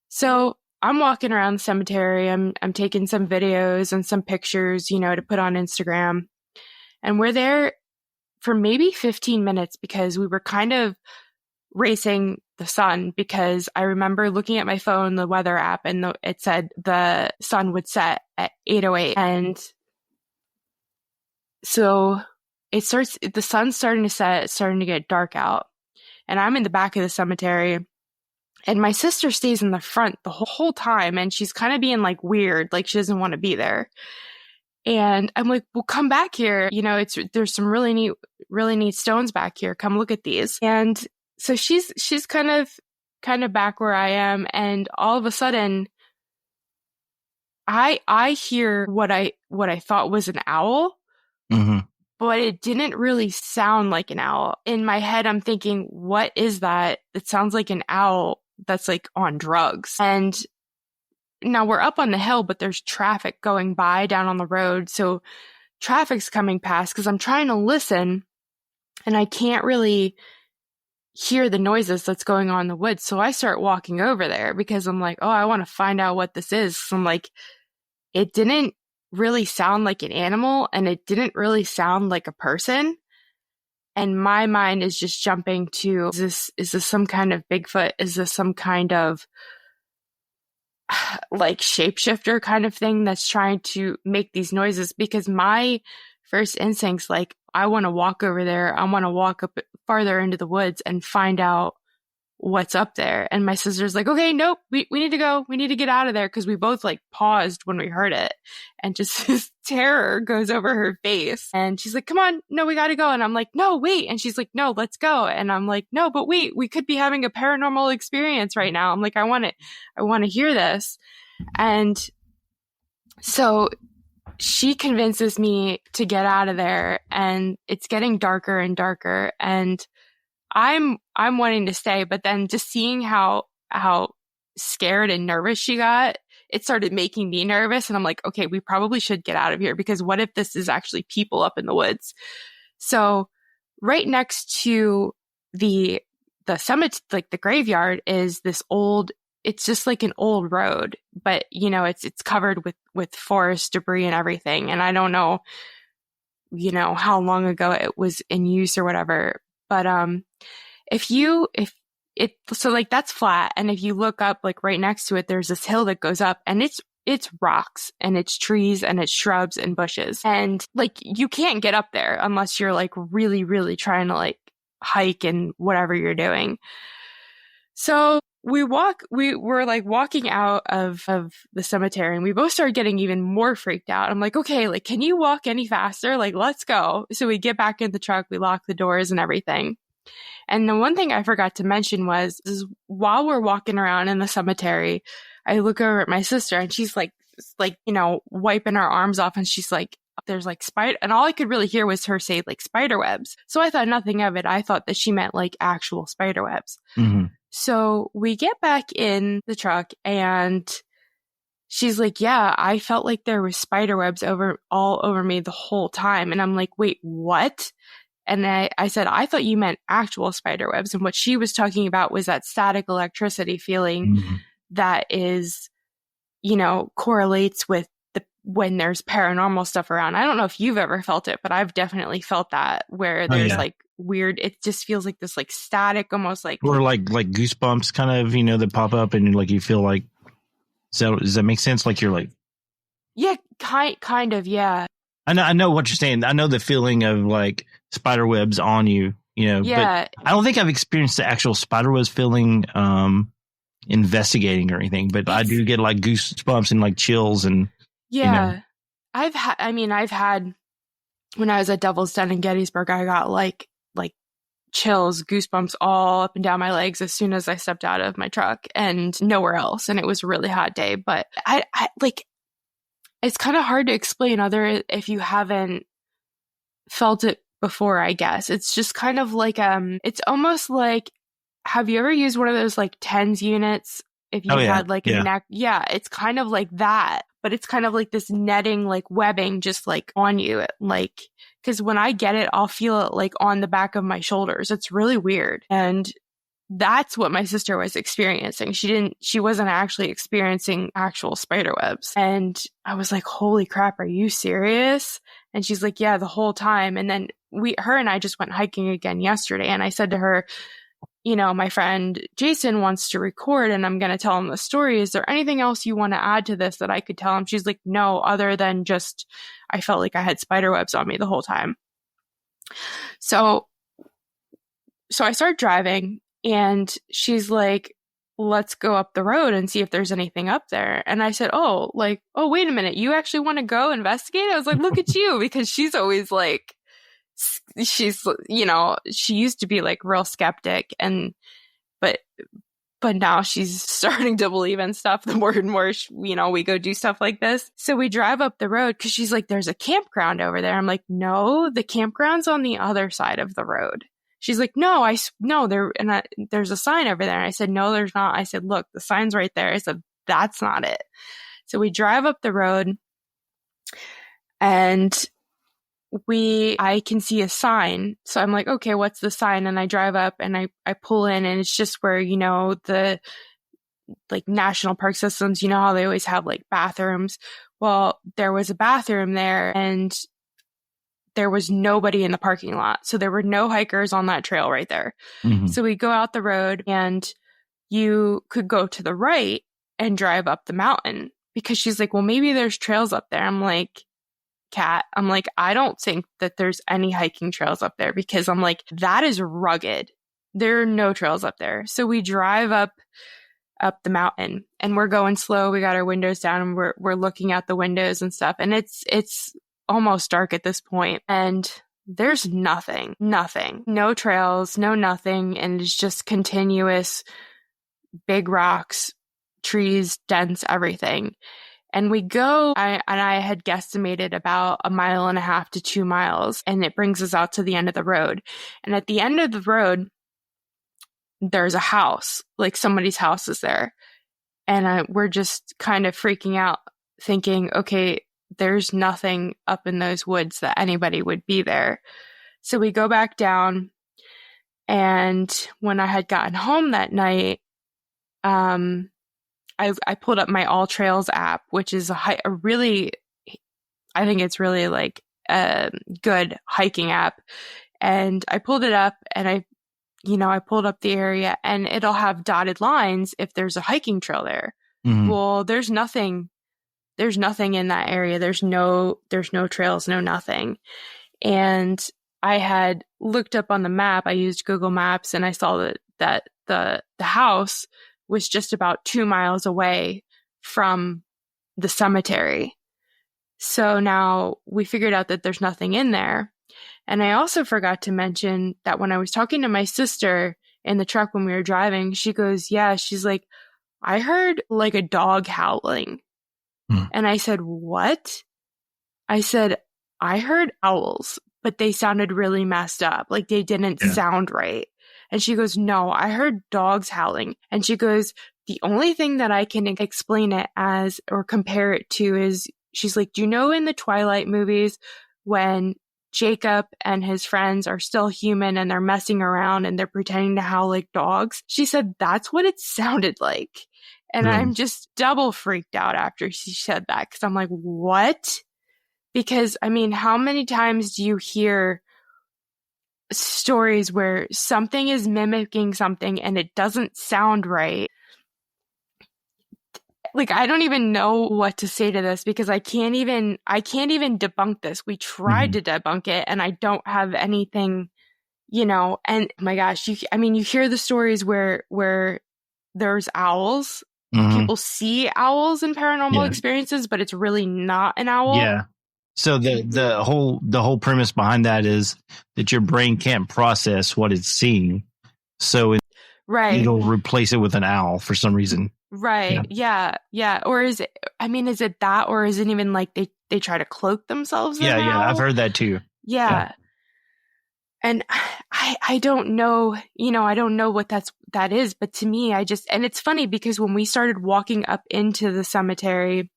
So I'm walking around the cemetery. I'm taking some videos and some pictures, to put on Instagram. And we're there for maybe 15 minutes because we were kind of racing the sun, because I remember looking at my phone, the weather app, and it said the sun would set at 8:08. And so the sun's starting to set, it's starting to get dark out. And I'm in the back of the cemetery, and my sister stays in the front the whole time, and she's kind of being like weird, like she doesn't want to be there. And I'm like, well, come back here. There's some really neat stones back here. Come look at these. And so she's kind of back where I am. And all of a sudden I hear what I thought was an owl, but it didn't really sound like an owl. In my head, I'm thinking, what is that? It sounds like an owl that's like on drugs. And now we're up on the hill, but there's traffic going by down on the road. So traffic's coming past, because I'm trying to listen and I can't really hear the noises that's going on in the woods. So I start walking over there, because I'm like, oh, I want to find out what this is. So I'm like, it didn't really sound like an animal, and it didn't really sound like a person. And my mind is just jumping to, is this some kind of Bigfoot? Is this some kind of like shapeshifter kind of thing that's trying to make these noises? Because my first instinct's like, I want to walk over there. I want to walk up farther into the woods and find out what's up there. And my sister's like, okay, nope, we need to go. We need to get out of there, because we both like paused when we heard it, and just this terror goes over her face. And she's like, come on, no, we got to go. And I'm like, no, wait. And she's like, no, let's go. And I'm like, no, but wait, we could be having a paranormal experience right now. I'm like, I want to hear this. And so she convinces me to get out of there, and it's getting darker and darker, and I'm wanting to stay, but then just seeing how scared and nervous she got, it started making me nervous. And I'm like, okay, we probably should get out of here, because what if this is actually people up in the woods? So right next to the cemetery, like the graveyard, is this old, it's just like an old road, but it's covered with forest debris and everything. And I don't know, how long ago it was in use or whatever. But so like that's flat, and if you look up, like right next to it, there's this hill that goes up, and it's rocks and it's trees and it's shrubs and bushes, and like you can't get up there unless you're like really, really trying to like hike and whatever you're doing. So we're like walking out of the cemetery, and we both started getting even more freaked out. I'm like, okay, like, can you walk any faster? Like, let's go. So we get back in the truck, we lock the doors and everything. And the one thing I forgot to mention is while we're walking around in the cemetery, I look over at my sister, and she's like, wiping her arms off, and she's like, there's like spider, and all I could really hear was her say like spider webs. So I thought nothing of it. I thought that she meant like actual spider webs. So we get back in the truck, and she's like, yeah, I felt like there was spider webs all over me the whole time. And I'm like, wait, what? And I said, I thought you meant actual spider webs. And what she was talking about was that static electricity feeling that is, correlates with when there's paranormal stuff around. I don't know if you've ever felt it, but I've definitely felt that, where there's like weird, it just feels like this like static, almost like, or like goosebumps kind of, that pop up and like you feel like, does that make sense? Like you're like, yeah, kind of, yeah. I know what you're saying. I know the feeling of like spider webs on you, Yeah. But I don't think I've experienced the actual spider webs feeling investigating or anything, but I do get like goosebumps and like chills and yeah. I've had when I was at Devil's Den in Gettysburg, I got like chills, goosebumps all up and down my legs as soon as I stepped out of my truck, and nowhere else. And it was a really hot day, but I like, it's kind of hard to explain other if you haven't felt it before, I guess. It's just kind of like, it's almost like, have you ever used one of those like TENS units? If you had like a neck, it's kind of like that, but it's kind of like this netting, like webbing, just like on you, like, because when I get it, I'll feel it like on the back of my shoulders. It's really weird. And that's what my sister was experiencing. She wasn't actually experiencing actual spider webs. And I was like, holy crap, are you serious? And she's like, yeah, the whole time. And then her and I just went hiking again yesterday. And I said to her, my friend Jason wants to record and I'm going to tell him the story. Is there anything else you want to add to this that I could tell him? She's like, no, other than just, I felt like I had spider webs on me the whole time. So I started driving and she's like, let's go up the road and see if there's anything up there. And I said, oh, wait a minute. You actually want to go investigate? I was like, look at you, because she's always like, she used to be like real skeptic, but now she's starting to believe in stuff the more and more, we go do stuff like this. So we drive up the road because she's like, there's a campground over there. I'm like, no, the campground's on the other side of the road. She's like, no, there's a sign over there. And I said, no, there's not. I said, look, the sign's right there. I said, that's not it. So we drive up the road and I can see a sign. So I'm like, okay, what's the sign? And I drive up and I pull in, and it's just where, the like national park systems, how they always have like bathrooms. Well, there was a bathroom there and there was nobody in the parking lot. So there were no hikers on that trail right there. Mm-hmm. So we go out the road and you could go to the right and drive up the mountain, because she's like, well, maybe there's trails up there. I'm like, Kat, I don't think that there's any hiking trails up there, because I'm like, that is rugged. There are no trails up there. So we drive up the mountain and we're going slow. We got our windows down and we're looking out the windows and stuff. And it's almost dark at this point, and there's nothing, no trails, no nothing. And it's just continuous big rocks, trees, dents, everything. And we go, I had guesstimated about 1.5 miles to 2 miles, and it brings us out to the end of the road. And at the end of the road, there's a house, like somebody's house is there. And we're just kind of freaking out, thinking, okay, there's nothing up in those woods that anybody would be there. So we go back down, and when I had gotten home that night, I pulled up my All Trails app, which is I think it's really like a good hiking app. And I pulled it up and I pulled up the area, and it'll have dotted lines if there's a hiking trail there. Mm-hmm. Well, there's nothing in that area. There's no trails, no nothing. And I had looked up on the map. I used Google Maps, and I saw that the house was just about 2 miles away from the cemetery. So now we figured out that there's nothing in there. And I also forgot to mention that when I was talking to my sister in the truck when we were driving, she goes, yeah, she's like, I heard like a dog howling. And I said, what? I said, I heard owls, but they sounded really messed up. Like they didn't sound right. And she goes, no, I heard dogs howling. And she goes, the only thing that I can explain it as or compare it to is, she's like, do you know in the Twilight movies when Jacob and his friends are still human and they're messing around and they're pretending to howl like dogs. She said that's what it sounded like. And I'm just double freaked out after she said that, because I'm like, what? Because, I mean, how many times do you hear stories where something is mimicking something and it doesn't sound right? Like, I don't even know what to say to this, because I can't even debunk this. We tried to debunk it and I don't have anything, and oh my gosh, you hear the stories where there's owls. People see owls in paranormal experiences, but it's really not an owl. Yeah. So the whole premise behind that is that your brain can't process what it's seeing. So it'll replace it with an owl for some reason. Right. Yeah. Or is it that, or is it even like they try to cloak themselves? Yeah. I've heard that too. Yeah. And I don't know, I don't know what that is, but to me, and it's funny because when we started walking up into the cemetery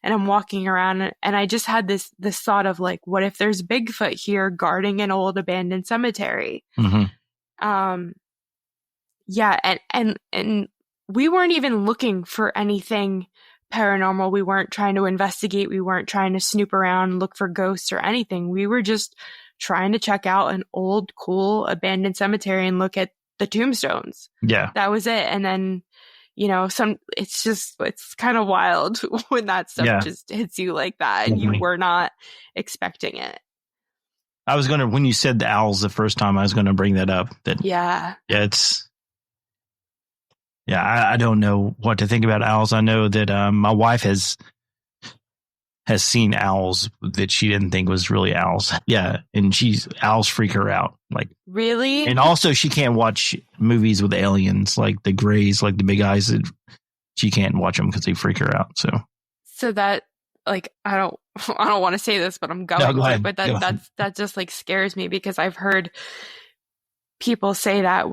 and I'm walking around and I just had this thought of like, what if there's Bigfoot here guarding an old abandoned cemetery? Yeah. And we weren't even looking for anything paranormal. We weren't trying to investigate. We weren't trying to snoop around and look for ghosts or anything. We were just trying to check out an old, cool, abandoned cemetery and look at the tombstones. Yeah. That was it. And then, it's kind of wild when that stuff just hits you like that and you were not expecting it. I was when you said the owls the first time, I was going to bring that up. I don't know what to think about owls. I know that my wife has seen owls that she didn't think was really owls. Yeah, and owls freak her out. Like, really? And also she can't watch movies with aliens, like the Greys, like the big eyes. She can't watch them because they freak her out. So that, like, I don't want to say this, but I'm going to, but that just like scares me, because I've heard people say that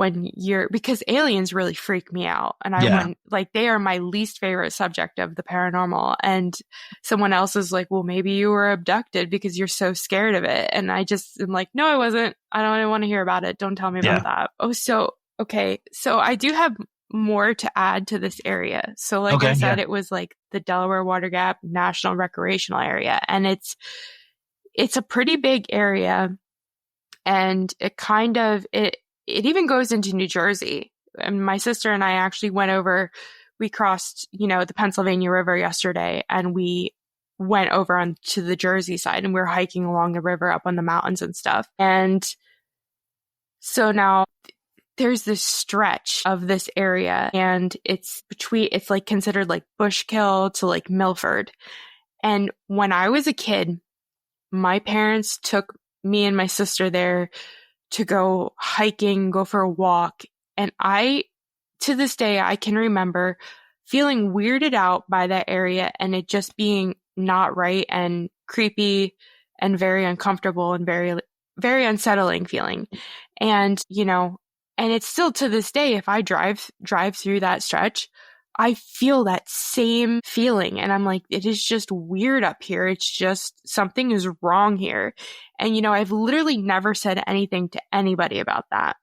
because aliens really freak me out, and they are my least favorite subject of the paranormal. And someone else is like, well, maybe you were abducted because you're so scared of it. And I just am like, no, I wasn't. I don't want to hear about it. Don't tell me about that. Oh, so, okay. So I do have more to add to this area. So like I said, it was like the Delaware Water Gap National Recreational Area, and it's a pretty big area. And it even goes into New Jersey. And my sister and I actually we crossed, the Pennsylvania River yesterday, and we went over onto the Jersey side, and we were hiking along the river up on the mountains and stuff. And so now there's this stretch of this area, and it's like considered like Bushkill to like Milford. And when I was a kid, my parents took me and my sister there to go hiking, go for a walk. And to this day, I can remember feeling weirded out by that area and it just being not right and creepy and very uncomfortable and very, very unsettling feeling. And, and it's still to this day, if I drive through that stretch, I feel that same feeling. And I'm like, it is just weird up here. It's just something is wrong here. And, I've literally never said anything to anybody about that.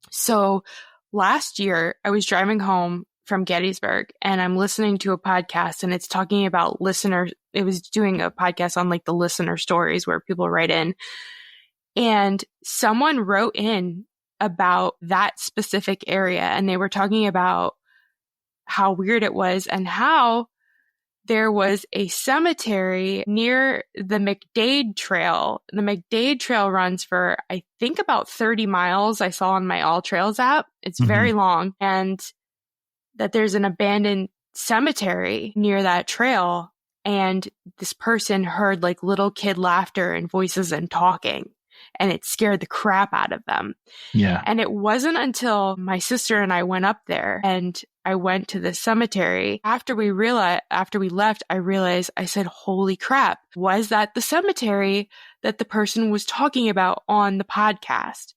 So last year I was driving home from Gettysburg and I'm listening to a podcast, and it's talking about it was doing a podcast on like the listener stories where people write in, and someone wrote in about that specific area. And they were talking about how weird it was and how there was a cemetery near the McDade Trail. The McDade Trail runs for, I think, about 30 miles. I saw on my All Trails app. It's very long. And that there's an abandoned cemetery near that trail. And this person heard like little kid laughter and voices and talking. And it scared the crap out of them. Yeah. And it wasn't until my sister and I went up there and I went to the cemetery. After we left, I realized, I said, holy crap, was that the cemetery that the person was talking about on the podcast?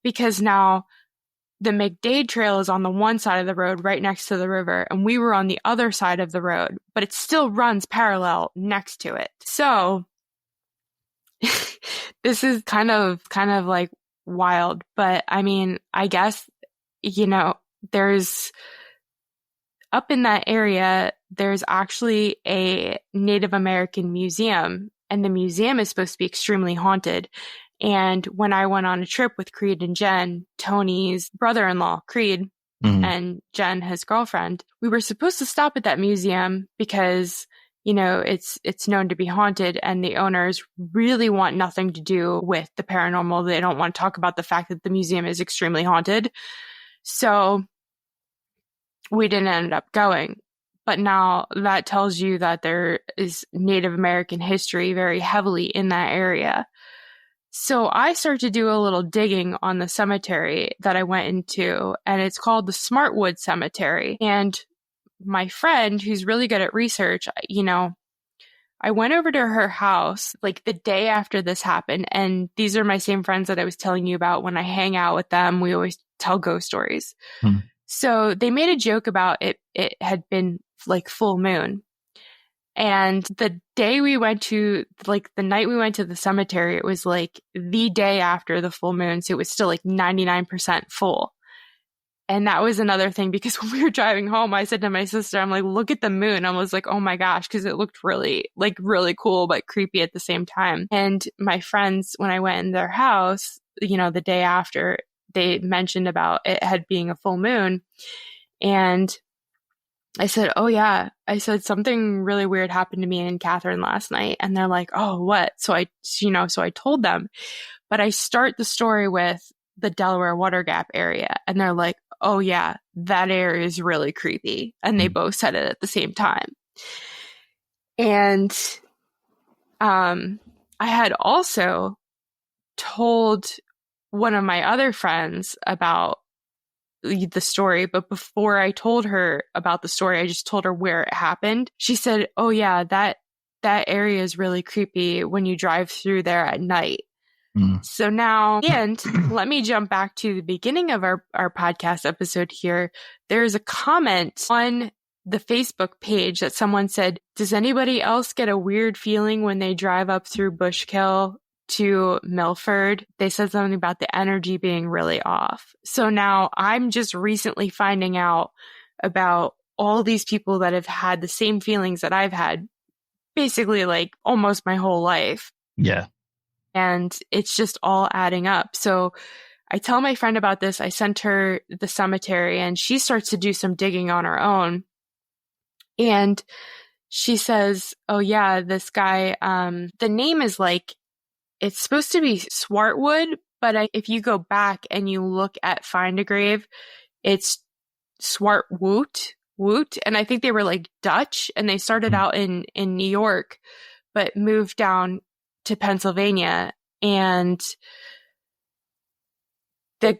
Because now the McDade Trail is on the one side of the road right next to the river, and we were on the other side of the road, but it still runs parallel next to it. So this is kind of like wild, but I mean, I guess, there's up in that area, there's actually a Native American museum, and the museum is supposed to be extremely haunted. And when I went on a trip with Creed and Jen, Tony's brother-in-law, Creed, and Jen, his girlfriend, we were supposed to stop at that museum because, it's known to be haunted, and the owners really want nothing to do with the paranormal. They don't want to talk about the fact that the museum is extremely haunted. So we didn't end up going. But now that tells you that there is Native American history very heavily in that area. So I started to do a little digging on the cemetery that I went into, and it's called the Smartwood Cemetery. And my friend, who's really good at research, I went over to her house like the day after this happened. And these are my same friends that I was telling you about. When I hang out with them, we always tell ghost stories. So they made a joke about it. It had been like full moon. And the day we went to, like the night we went to the cemetery, it was like the day after the full moon. So it was still like 99% full. And that was another thing, because when we were driving home, I said to my sister, I'm like, look at the moon. I was like, oh my gosh, because it looked really cool, but creepy at the same time. And my friends, when I went in their house, the day after, they mentioned about it had being a full moon. And I said, oh yeah. I said, something really weird happened to me and Catherine last night. And they're like, oh, what? So I told them, but I start the story with the Delaware Water Gap area. And they're like, oh yeah, that area is really creepy. And they both said it at the same time. And, I had also told one of my other friends about the story, but before I told her about the story, I just told her where it happened. She said, oh yeah, that area is really creepy when you drive through there at night. So now, and let me jump back to the beginning of our podcast episode here. There's a comment on the Facebook page that someone said, does anybody else get a weird feeling when they drive up through Bushkill to Milford? They said something about the energy being really off. So now I'm just recently finding out about all these people that have had the same feelings that I've had basically like almost my whole life. Yeah. And it's just all adding up. So I tell my friend about this. I sent her the cemetery, and she starts to do some digging on her own. And she says, oh yeah, this guy, the name is like, it's supposed to be Swartwood, but if you go back and you look at Find a Grave, it's Swartwoot. And I think they were like Dutch, and they started out in New York, but moved down to Pennsylvania. And the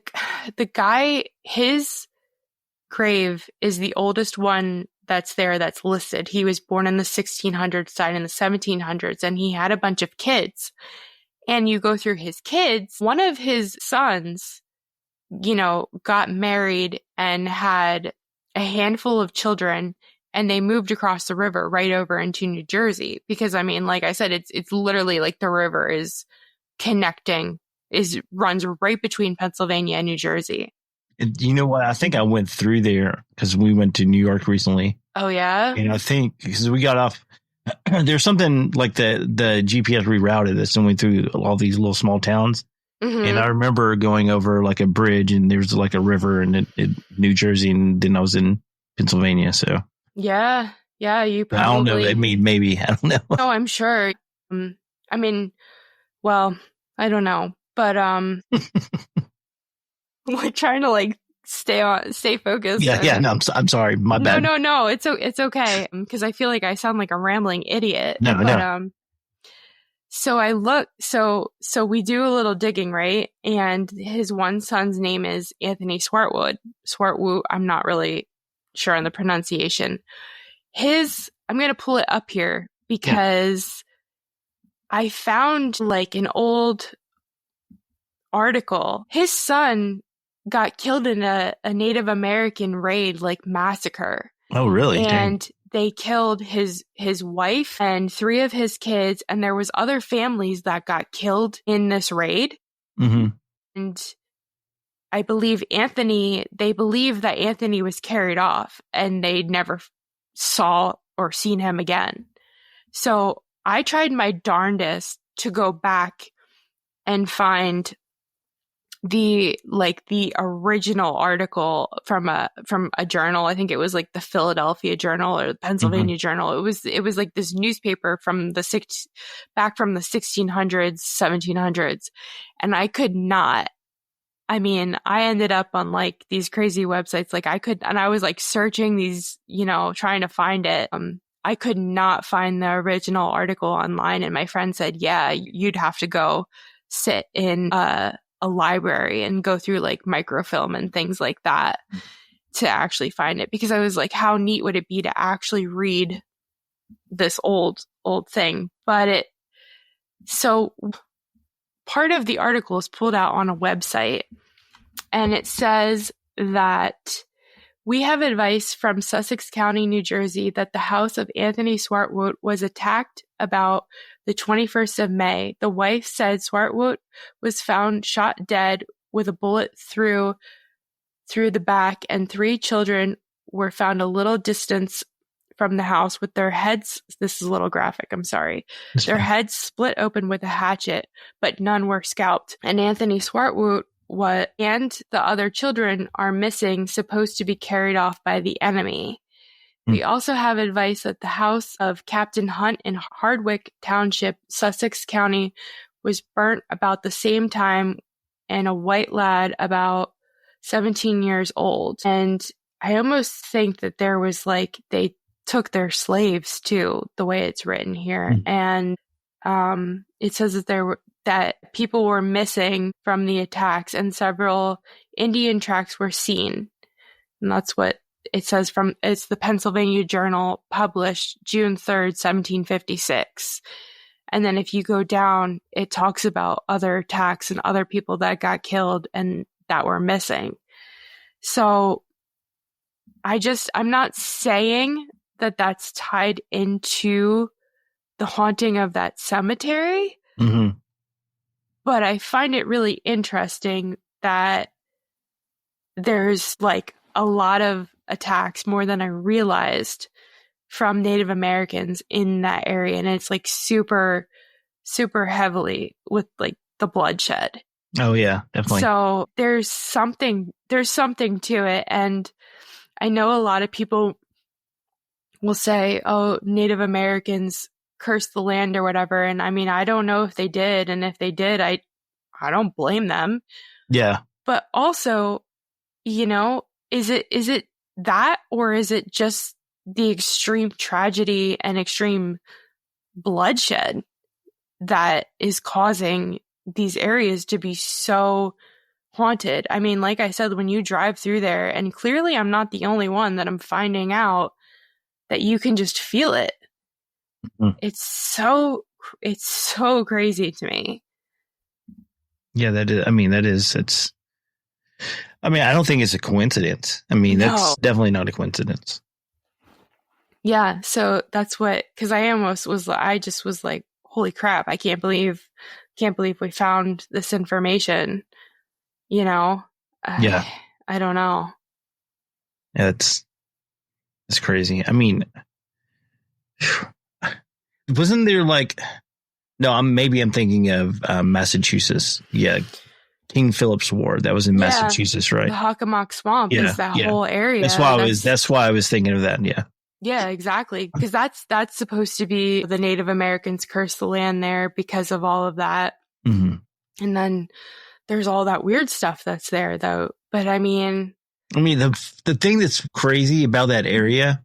guy, his grave is the oldest one that's there that's listed. He was born in the 1600s, died in the 1700s, and he had a bunch of kids. And you go through his kids, one of his sons, got married and had a handful of children, and they moved across the river right over into New Jersey. Because, I mean, like I said, it's literally like the river is runs right between Pennsylvania and New Jersey. And you know what? I think I went through there because we went to New York recently. Oh, yeah? And I think because we got off, there's something like the GPS rerouted us and went through all these little small towns. Mm-hmm. And I remember going over like a bridge, and there's like a river in New Jersey, and then I was in Pennsylvania. So yeah, you probably. I don't know. I mean, maybe I don't know. No, I'm sure. I mean, well, I don't know, but I'm like trying to like stay focused. Yeah. No, I'm sorry. My bad. No. It's okay because I feel like I sound like a rambling idiot. No. So I look, so we do a little digging, right? And his one son's name is Anthony Swartwood. I'm not really sure on the pronunciation. I'm going to pull it up here because I found like an old article. His son got killed in a Native American raid, like massacre. Oh, really? And they killed his wife and 3 of his kids, and there was other families that got killed in this raid. Mm-hmm. And I believe they believe that Anthony was carried off and they never saw or seen him again. So I tried my darndest to go back and find the original article from a journal. I think it was like the Philadelphia Journal or the Pennsylvania Journal. It was like this newspaper back from the 1600s, 1700s. And I could not. I mean, I ended up on like these crazy websites. And I was like searching these, trying to find it. I could not find the original article online. And my friend said, yeah, you'd have to go sit in a library and go through like microfilm and things like that to actually find it. Because I was like, how neat would it be to actually read this old thing? So part of the article is pulled out on a website, and it says that we have advice from Sussex County, New Jersey, that the house of Anthony Swartwout was attacked about the 21st of May. The wife said Swartwout was found shot dead with a bullet through the back, and 3 children were found a little distance from the house with their heads. This is a little graphic, I'm sorry. Their heads split open with a hatchet, but none were scalped. And Anthony Swartwout and the other children are missing, supposed to be carried off by the enemy. We also have advice that the house of Captain Hunt in Hardwick Township, Sussex County, was burnt about the same time, and a white lad about 17 years old. And I almost think that there was like, they took their slaves too, the way it's written here. And it says that people were missing from the attacks, and several Indian tracks were seen. And that's what it says it's the Pennsylvania Journal, published June 3rd, 1756. And then if you go down, it talks about other attacks and other people that got killed and that were missing. So I'm not saying that that's tied into the haunting of that cemetery, but I find it really interesting that there's like a lot of attacks, more than I realized, from Native Americans in that area. And it's like super, super heavily with like the bloodshed. Oh yeah, definitely. So there's something to it. And I know a lot of people will say, oh, Native Americans cursed the land or whatever. And I mean, I don't know if they did. And if they did, I don't blame them. Yeah. But also, is it that, or is it just the extreme tragedy and extreme bloodshed that is causing these areas to be so haunted? I mean, like I said, when you drive through there, and clearly I'm not the only one that I'm finding out that you can just feel it. It's so crazy to me. Yeah, I don't think it's a coincidence. I mean, that's definitely not a coincidence. Yeah. So that's because I just was like, holy crap, I can't believe we found this information, Yeah. I don't know. Yeah, it's crazy. I mean, wasn't there like, no, maybe I'm thinking of Massachusetts. Yeah. King Philip's War. That was in Massachusetts, right? The Hockomock Swamp is that whole area. That's why I was thinking of that. Yeah. Yeah, exactly. Because that's supposed to be the Native Americans cursed the land there because of all of that. And then there's all that weird stuff that's there, though. But I mean, the thing that's crazy about that area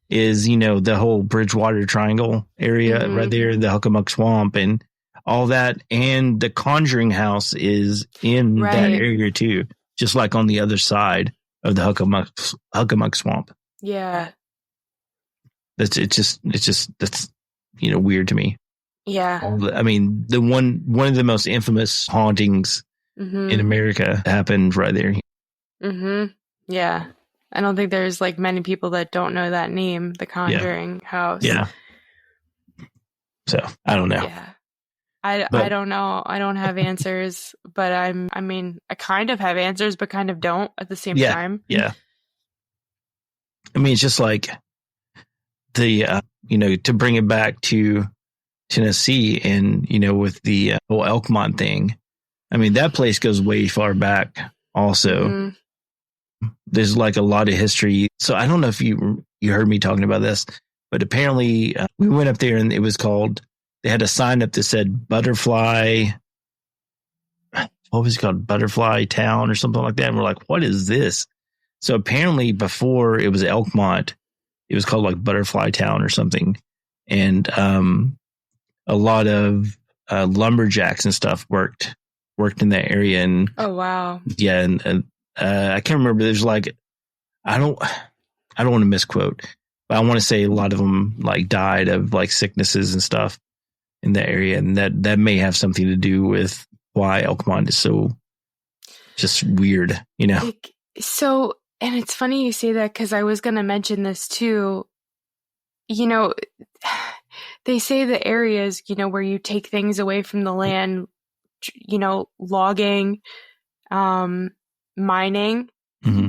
is, the whole Bridgewater Triangle area right there, the Hockomock Swamp and all that. And the Conjuring House is in that area too, just like on the other side of the Hockomock Swamp. Yeah. That's weird to me. Yeah. I mean, one of the most infamous hauntings in America happened right there. Yeah. I don't think there's like many people that don't know that name, the Conjuring house. Yeah. So I don't know. Yeah. I don't know. I don't have answers, but I kind of have answers, but kind of don't at the same time. Yeah. I mean, it's just like the, to bring it back to Tennessee and, with the whole Elkmont thing. I mean, that place goes way far back also. Mm-hmm. There's like a lot of history. So I don't know if you heard me talking about this, but apparently we went up there and it was called, they had a sign up that said Butterfly. What was it called? Butterfly Town or something like that. And we're like, what is this? So apparently before it was Elkmont, it was called like Butterfly Town or something. And a lot of lumberjacks and stuff worked in that area. And oh, wow. Yeah. And I can't remember. There's like, I don't want to misquote, but I want to say a lot of them like died of like sicknesses and stuff in the area. And that may have something to do with why Elkmont is so just weird, So, and it's funny you say that because I was going to mention this too. They say the areas, where you take things away from the land, logging, mining. Mm-hmm.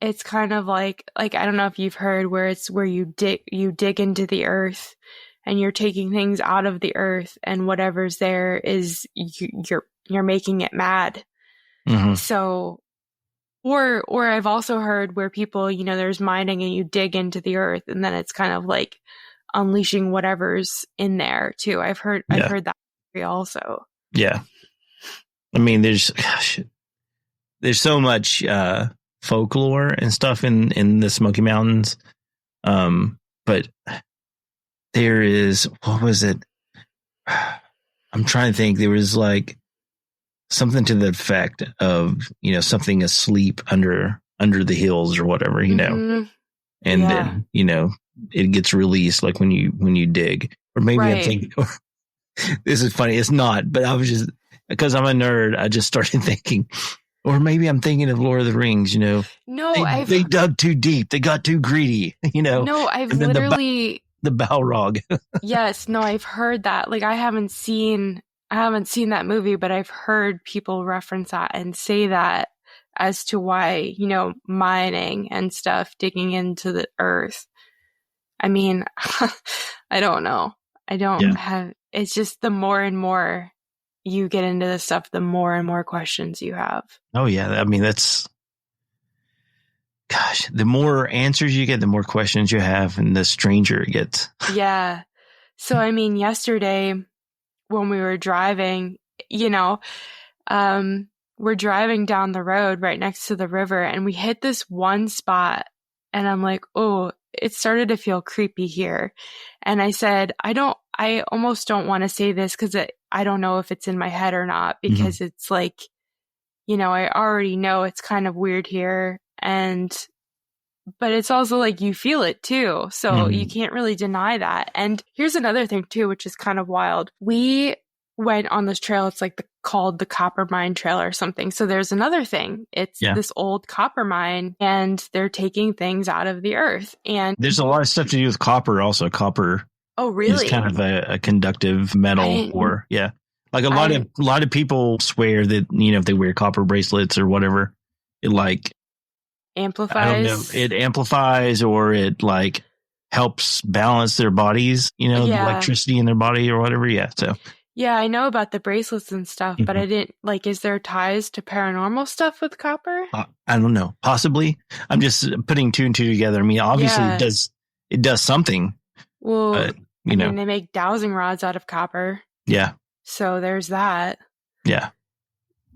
It's kind of like I don't know if you've heard where it's where you dig into the earth and you're taking things out of the earth and whatever's there is you're making it mad. Mm-hmm. So, or I've also heard where people, there's mining and you dig into the earth and then it's kind of like unleashing whatever's in there too. I've heard that also. Yeah. I mean, there's so much folklore and stuff in the Smoky Mountains. But there is, what was it? I'm trying to think. There was like something to the effect of, something asleep under the hills or whatever, mm-hmm. And then, it gets released like when you dig, or maybe right. I'm thinking, this is funny. It's not, but I was just, because I'm a nerd, I just started thinking, or maybe I'm thinking of Lord of the Rings, No, they dug too deep. They got too greedy, No, I've literally the Balrog. Yes, no, I've heard that. Like I haven't seen that movie, but I've heard people reference that and say that as to why, mining and stuff, digging into the earth. I mean, I don't know. I don't have, it's just the more and more you get into this stuff, the more and more questions you have. Oh yeah. I mean, the more answers you get, the more questions you have and the stranger it gets. Yeah. So, I mean, yesterday when we were driving, we're driving down the road right next to the river and we hit this one spot and I'm like, oh, it started to feel creepy here. And I said, I almost don't want to say this because I don't know if it's in my head or not, because mm-hmm. it's like, I already know it's kind of weird here. But it's also like you feel it too. So mm-hmm. you can't really deny that. And here's another thing too, which is kind of wild. We went on this trail. It's like called the Copper Mine Trail or something. So there's another thing. It's this old copper mine and they're taking things out of the earth. And there's a lot of stuff to do with copper also. Copper. Oh, really? Is kind of a conductive metal like a lot of people swear that, if they wear copper bracelets or whatever, it like amplifies. I don't know. It amplifies or it like helps balance their bodies, the electricity in their body or whatever. Yeah. So. Yeah, I know about the bracelets and stuff, but I didn't is there ties to paranormal stuff with copper? I don't know. Possibly. I'm just putting two and two together. I mean, obviously it does something. Well, I mean, they make dowsing rods out of copper. Yeah. So there's that. Yeah.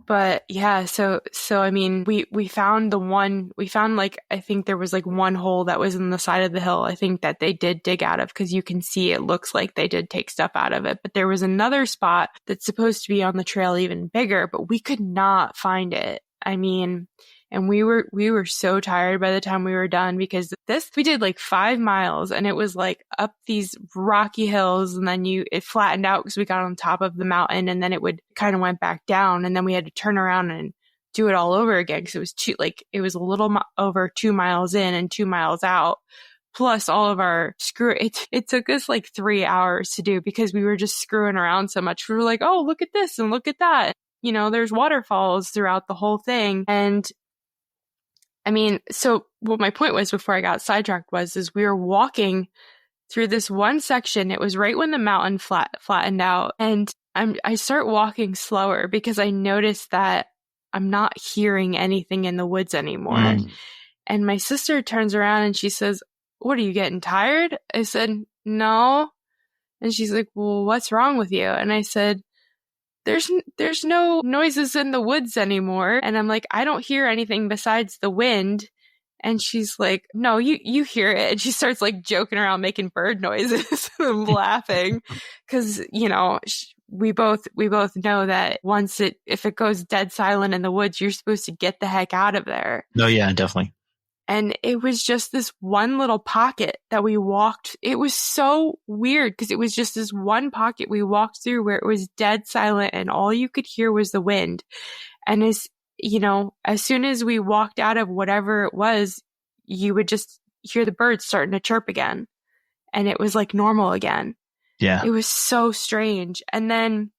But yeah, so I mean, we found I think there was like one hole that was in the side of the hill. I think that they did dig out of because you can see it looks like they did take stuff out of it. But there was another spot that's supposed to be on the trail even bigger, but we could not find it. I mean, and we were so tired by the time we were done because we did like 5 miles and it was like up these rocky hills and then it flattened out because we got on top of the mountain and then it would kind of went back down and then we had to turn around and do it all over again because it was a little over 2 miles in and 2 miles out. Plus all of our it took us like 3 hours to do because we were just screwing around so much. We were like, oh, look at this and look at that. You know, there's waterfalls throughout the whole thing. And I mean, so what my point was before I got sidetracked is we were walking through this one section. It was right when the mountain flattened out. And I start walking slower because I noticed that I'm not hearing anything in the woods anymore. And my sister turns around and she says, what, are you getting tired? I said, no. And she's like, well, what's wrong with you? And I said, there's no noises in the woods anymore. And I'm like, I don't hear anything besides the wind. And she's like, no, you hear it. And she starts like joking around, making bird noises. I'm laughing because, you know, we both know that if it goes dead silent in the woods, you're supposed to get the heck out of there. Oh yeah, definitely. And it was just this one little pocket that we walked. It was so weird because it was just this one pocket we walked through where it was dead silent and all you could hear was the wind. And as soon as we walked out of whatever it was, you would just hear the birds starting to chirp again. And it was like normal again. Yeah. It was so strange. And then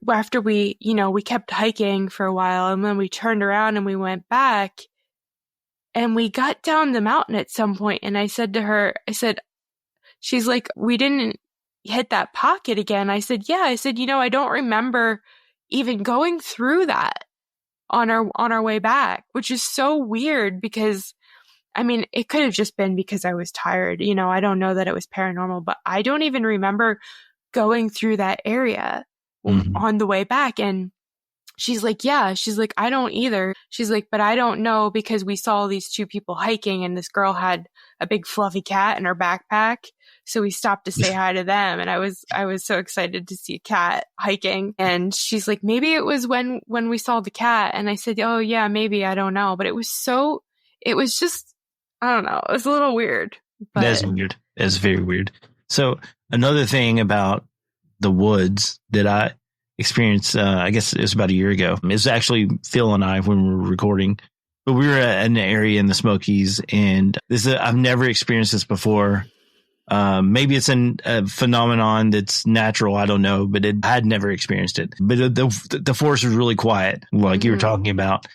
after we kept hiking for a while and then we turned around and we went back. And we got down the mountain at some point, and I said to her, she's like, we didn't hit that pocket again. I said, yeah. I said, I don't remember even going through that on our way back, which is so weird because, I mean, it could have just been because I was tired. I don't know that it was paranormal, but I don't even remember going through that area on the way back. And she's like, yeah. She's like, I don't either. She's like, but I don't know because we saw these two people hiking and this girl had a big fluffy cat in her backpack. So we stopped to say hi to them. And I was so excited to see a cat hiking. And she's like, maybe it was when we saw the cat. And I said, oh yeah, maybe, I don't know. But it was just, I don't know. It was a little weird. But that's weird. That's very weird. So another thing about the woods that I experienced, I guess it was about a year ago. It was actually Phil and I when we were recording, but we were at an area in the Smokies, and I've never experienced this before. Maybe it's a phenomenon that's natural. I don't know, but I had never experienced it. But the forest was really quiet, like you were talking about.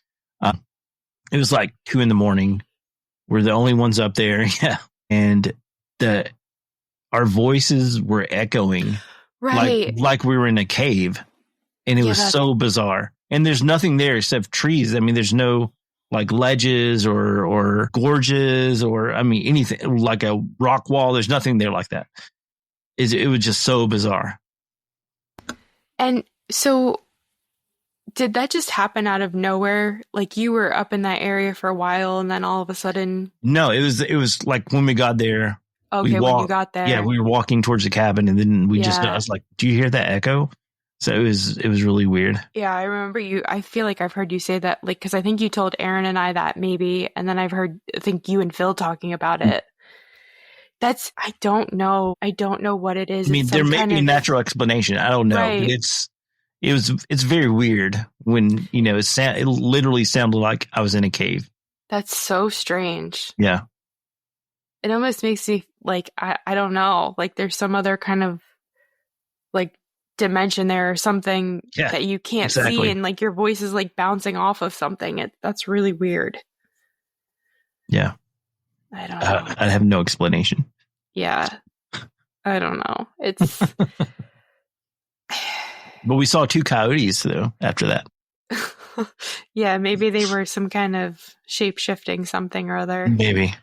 It was like 2 a.m. We're the only ones up there, yeah, and our voices were echoing, right, like we were in a cave. And it was so bizarre. And there's nothing there except trees. I mean, there's no like ledges or gorges or, I mean, anything like a rock wall. There's nothing there like that. It was just so bizarre. And so did that just happen out of nowhere? Like you were up in that area for a while and then all of a sudden? No, it was like when we got there. Okay, when you got there. Yeah, we were walking towards the cabin and then I was like, do you hear that echo? So it was really weird. Yeah, I remember I feel like I've heard you say that, like, because I think you told Aaron and I that maybe, and then I think you and Phil talking about it. I don't know what it is. I mean, there may be a natural explanation. I don't know. Right. But it's very weird when, it literally sounded like I was in a cave. That's so strange. Yeah. It almost makes me like, I don't know, like there's some other kind of like dimension there or something that you can't see, and like your voice is like bouncing off of something. That's really weird. Yeah. I don't know. I have no explanation. Yeah. I don't know. It's but we saw 2 coyotes though after that. Yeah, maybe they were some kind of shape-shifting something or other. Maybe.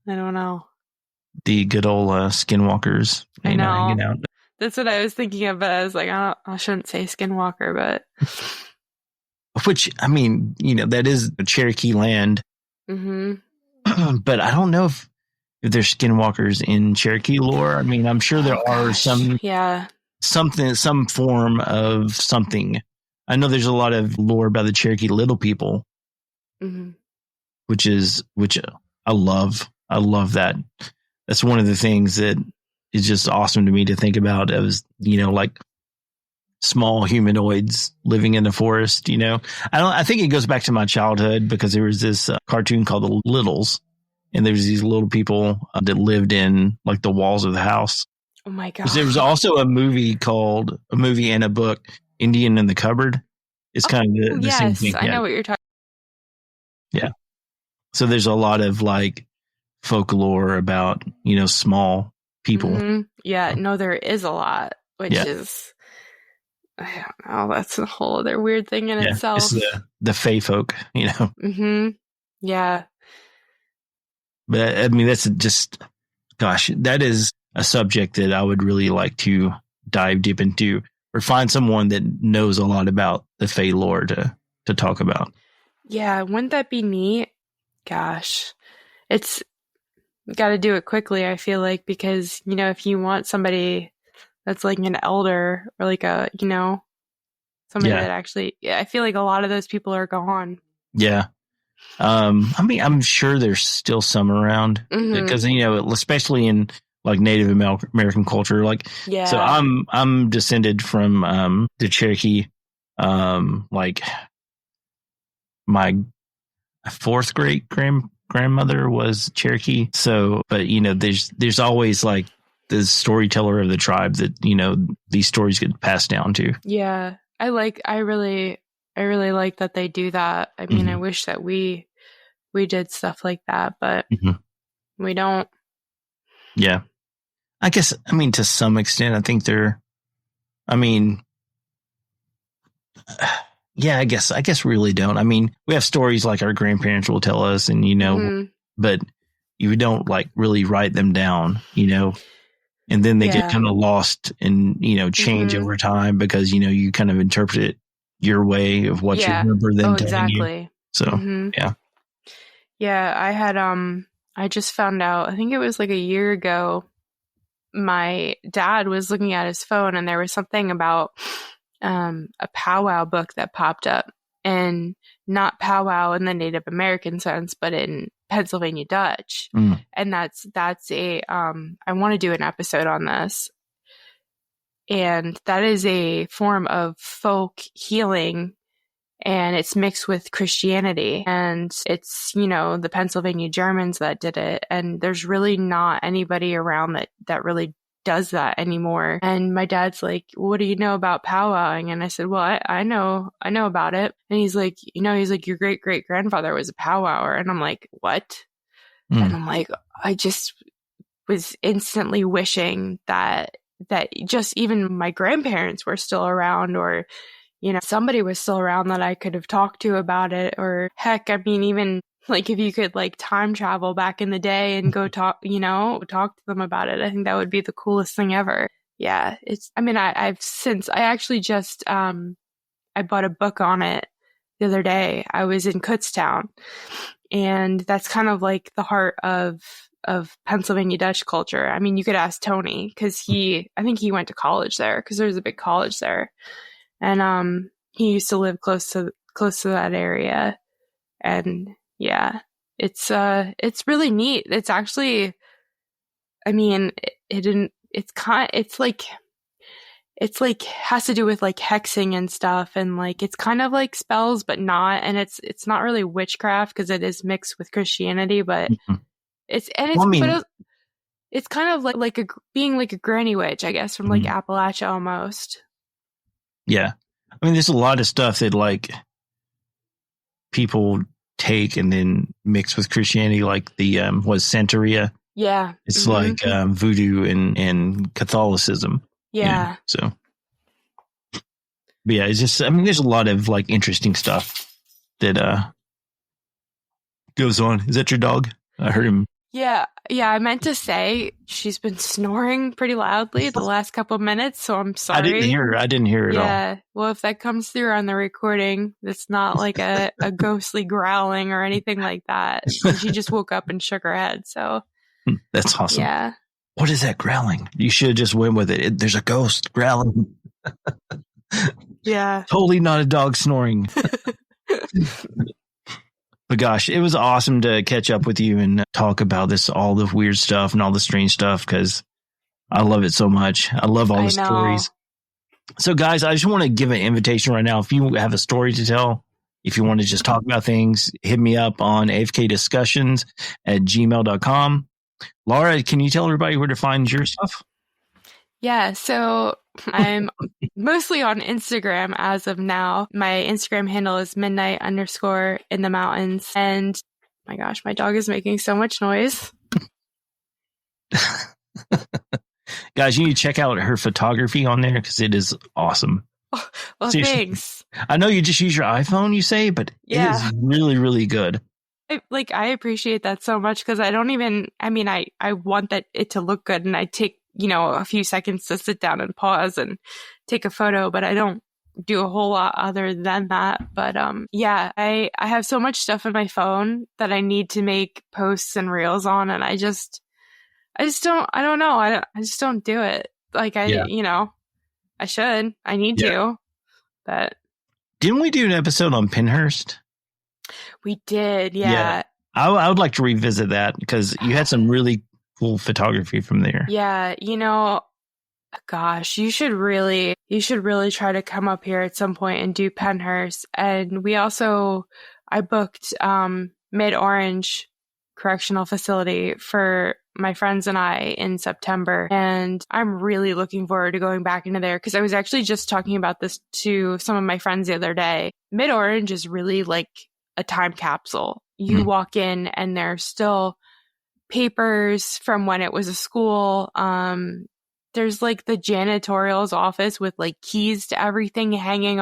I don't know. The good old skinwalkers. I know. Hanging out. That's what I was thinking of, but I was like, I shouldn't say skinwalker, but. Which, I mean, that is Cherokee land. Mm-hmm. But I don't know if there's skinwalkers in Cherokee lore. I mean, I'm sure there are some. Yeah. Some form of something. I know there's a lot of lore about the Cherokee Little People, which I love. I love that. That's one of the things that is just awesome to me to think about. It was, like small humanoids living in the forest. I think it goes back to my childhood because there was this cartoon called The Littles, and there was these little people that lived in like the walls of the house. Oh my God. There was also a movie and a book, Indian in the Cupboard. It's kind of the same thing. I know what you're talking. Yeah. So there's a lot of like folklore about, small people. Mm-hmm. Yeah. No, there is a lot, which is, I don't know. That's a whole other weird thing in itself. It's the fae folk, Mm-hmm. Yeah. But I mean, that's just, gosh, that is a subject that I would really like to dive deep into, or find someone that knows a lot about the fae lore to talk about. Yeah. Wouldn't that be neat? Gosh, it's got to do it quickly, I feel like, because, if you want somebody that's like an elder or like a, somebody that actually, I feel like a lot of those people are gone. Yeah. I mean, I'm sure there's still some around because, especially in like Native American culture, like, so I'm descended from, the Cherokee, like my fourth great grandmother was Cherokee. So, but there's always like the storyteller of the tribe that, these stories get passed down to. Yeah. I really like that they do that. I mean, I wish that we did stuff like that, but we don't. Yeah. I guess, to some extent, I think yeah, I guess really don't. I mean, we have stories like our grandparents will tell us and, but you don't like really write them down, and then they get kind of lost and, change over time because, you kind of interpret it your way of what you remember them telling you. So, yeah. Yeah. I had, I just found out, I think it was like a year ago, my dad was looking at his phone and there was something about a powwow book that popped up, and not powwow in the Native American sense, but in Pennsylvania Dutch. And that's a, I want to do an episode on this. And that is a form of folk healing, and it's mixed with Christianity, and it's, the Pennsylvania Germans that did it. And there's really not anybody around that really does that anymore. And my dad's like, what do you know about powwowing? And I said, well, I know about it. And he's like, your great great grandfather was a powwower. And I'm like, what? And I'm like, I just was instantly wishing that just even my grandparents were still around, or, somebody was still around that I could have talked to about it. Or heck, I mean, even like if you could like time travel back in the day and go talk to them about it, I think that would be the coolest thing ever. Yeah. I actually just, I bought a book on it the other day. I was in Kutztown, and that's kind of like the heart of Pennsylvania Dutch culture. I mean, you could ask Tony, because I think he went to college there, because there's a big college there. And he used to live close to that area. And yeah, it's really neat. It's actually, I mean, it's like has to do with like hexing and stuff, and like it's kind of like spells but not, and it's not really witchcraft because it is mixed with Christianity, but it's kind of like being like a granny witch, I guess, from like Appalachia almost. Yeah. I mean, there's a lot of stuff that like people take and then mix with Christianity, like the Santeria. Yeah. It's like voodoo and Catholicism. Yeah. So, but yeah, it's just, I mean, there's a lot of like interesting stuff that goes on. Is that your dog? I heard him. Yeah. I meant to say she's been snoring pretty loudly the last couple of minutes, so I'm sorry. I didn't hear it all. Yeah. Well, if that comes through on the recording, it's not like a ghostly growling or anything like that. She just woke up and shook her head. So that's awesome. Yeah. What is that growling? You should have just went with it. There's a ghost growling. Yeah. Totally not a dog snoring. But gosh, it was awesome to catch up with you and talk about all the weird stuff and all the strange stuff, because I love it so much. I love all the stories. So, guys, I just want to give an invitation right now. If you have a story to tell, if you want to just talk about things, hit me up on AFK Discussions at gmail.com. Laura, can you tell everybody where to find your stuff? Yeah, so I'm mostly on Instagram as of now. My Instagram handle is midnight_in-the-mountains. And my gosh, my dog is making so much noise. Guys, you need to check out her photography on there because it is awesome. Well, Seriously. thanks. I know you just use your iPhone, you say, but Yeah. it is really, really good. I appreciate that so much because I want it to look good, and I take, a few seconds to sit down and pause and take a photo, but I don't do a whole lot other than that. But I have so much stuff on my phone that I need to make posts and reels on, and I just don't do it. I should. I need to. But didn't we do an episode on Pinhurst? We did, yeah. I would like to revisit that because you had some really cool photography from there. Yeah, gosh, you should really try to come up here at some point and do Pinhurst. And I booked Mid-Orange Correctional Facility for my friends and I in September, and I'm really looking forward to going back into there because I was actually just talking about this to some of my friends the other day. Mid-Orange is really like a time capsule. You walk in and there's still papers from when it was a school. There's like the janitorial's office with like keys to everything hanging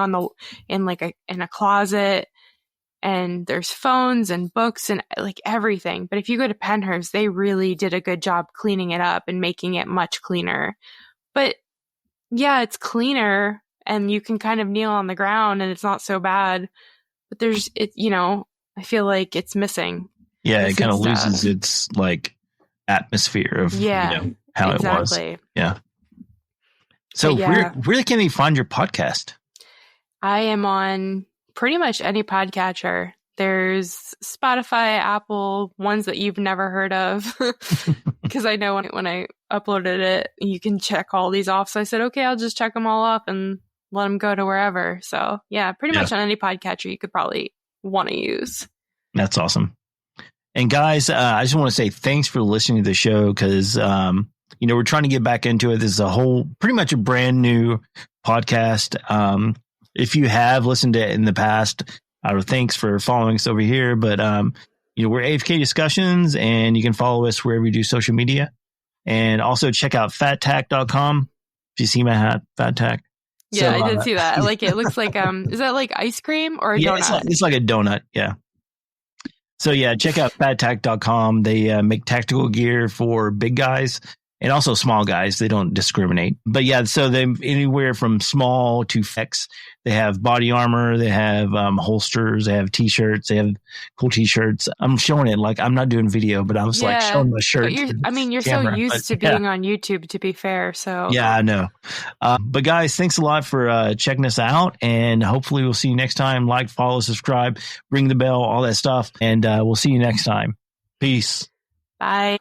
in a closet. And there's phones and books and like everything. But if you go to Pinhurst, they really did a good job cleaning it up and making it much cleaner. But yeah, it's cleaner and you can kind of kneel on the ground and it's not so bad. But I feel like it's missing. Yeah, it kind of loses its like atmosphere of how it was. Yeah. So where can they find your podcast? I am on pretty much any podcatcher. There's Spotify, Apple, ones that you've never heard of. Because I know when I uploaded it, you can check all these off. So I said, okay, I'll just check them all off and let them go to wherever. So yeah, pretty much on any podcatcher you could probably want to use. That's awesome. And guys, I just want to say thanks for listening to the show because, we're trying to get back into it. This is pretty much a brand new podcast. If you have listened to it in the past, thanks for following us over here. But, we're AFK Discussions and you can follow us wherever you do social media. And also check out fattack.com. If you see my hat, Fat Tack. Yeah, I did see that. I like it. It looks like, is that like ice cream or a donut? It's like a donut. Yeah. So yeah, check out fattack.com. They make tactical gear for big guys and also small guys. They don't discriminate. But yeah, so they anywhere from small to X. They have body armor. They have holsters. They have T-shirts. They have cool T-shirts. I'm showing it like I'm not doing video, but I was like showing my shirt. You're so used to being on YouTube, to be fair. So yeah, I know. But guys, thanks a lot for checking us out, and hopefully we'll see you next time. Like, follow, subscribe, ring the bell, all that stuff, and we'll see you next time. Peace. Bye.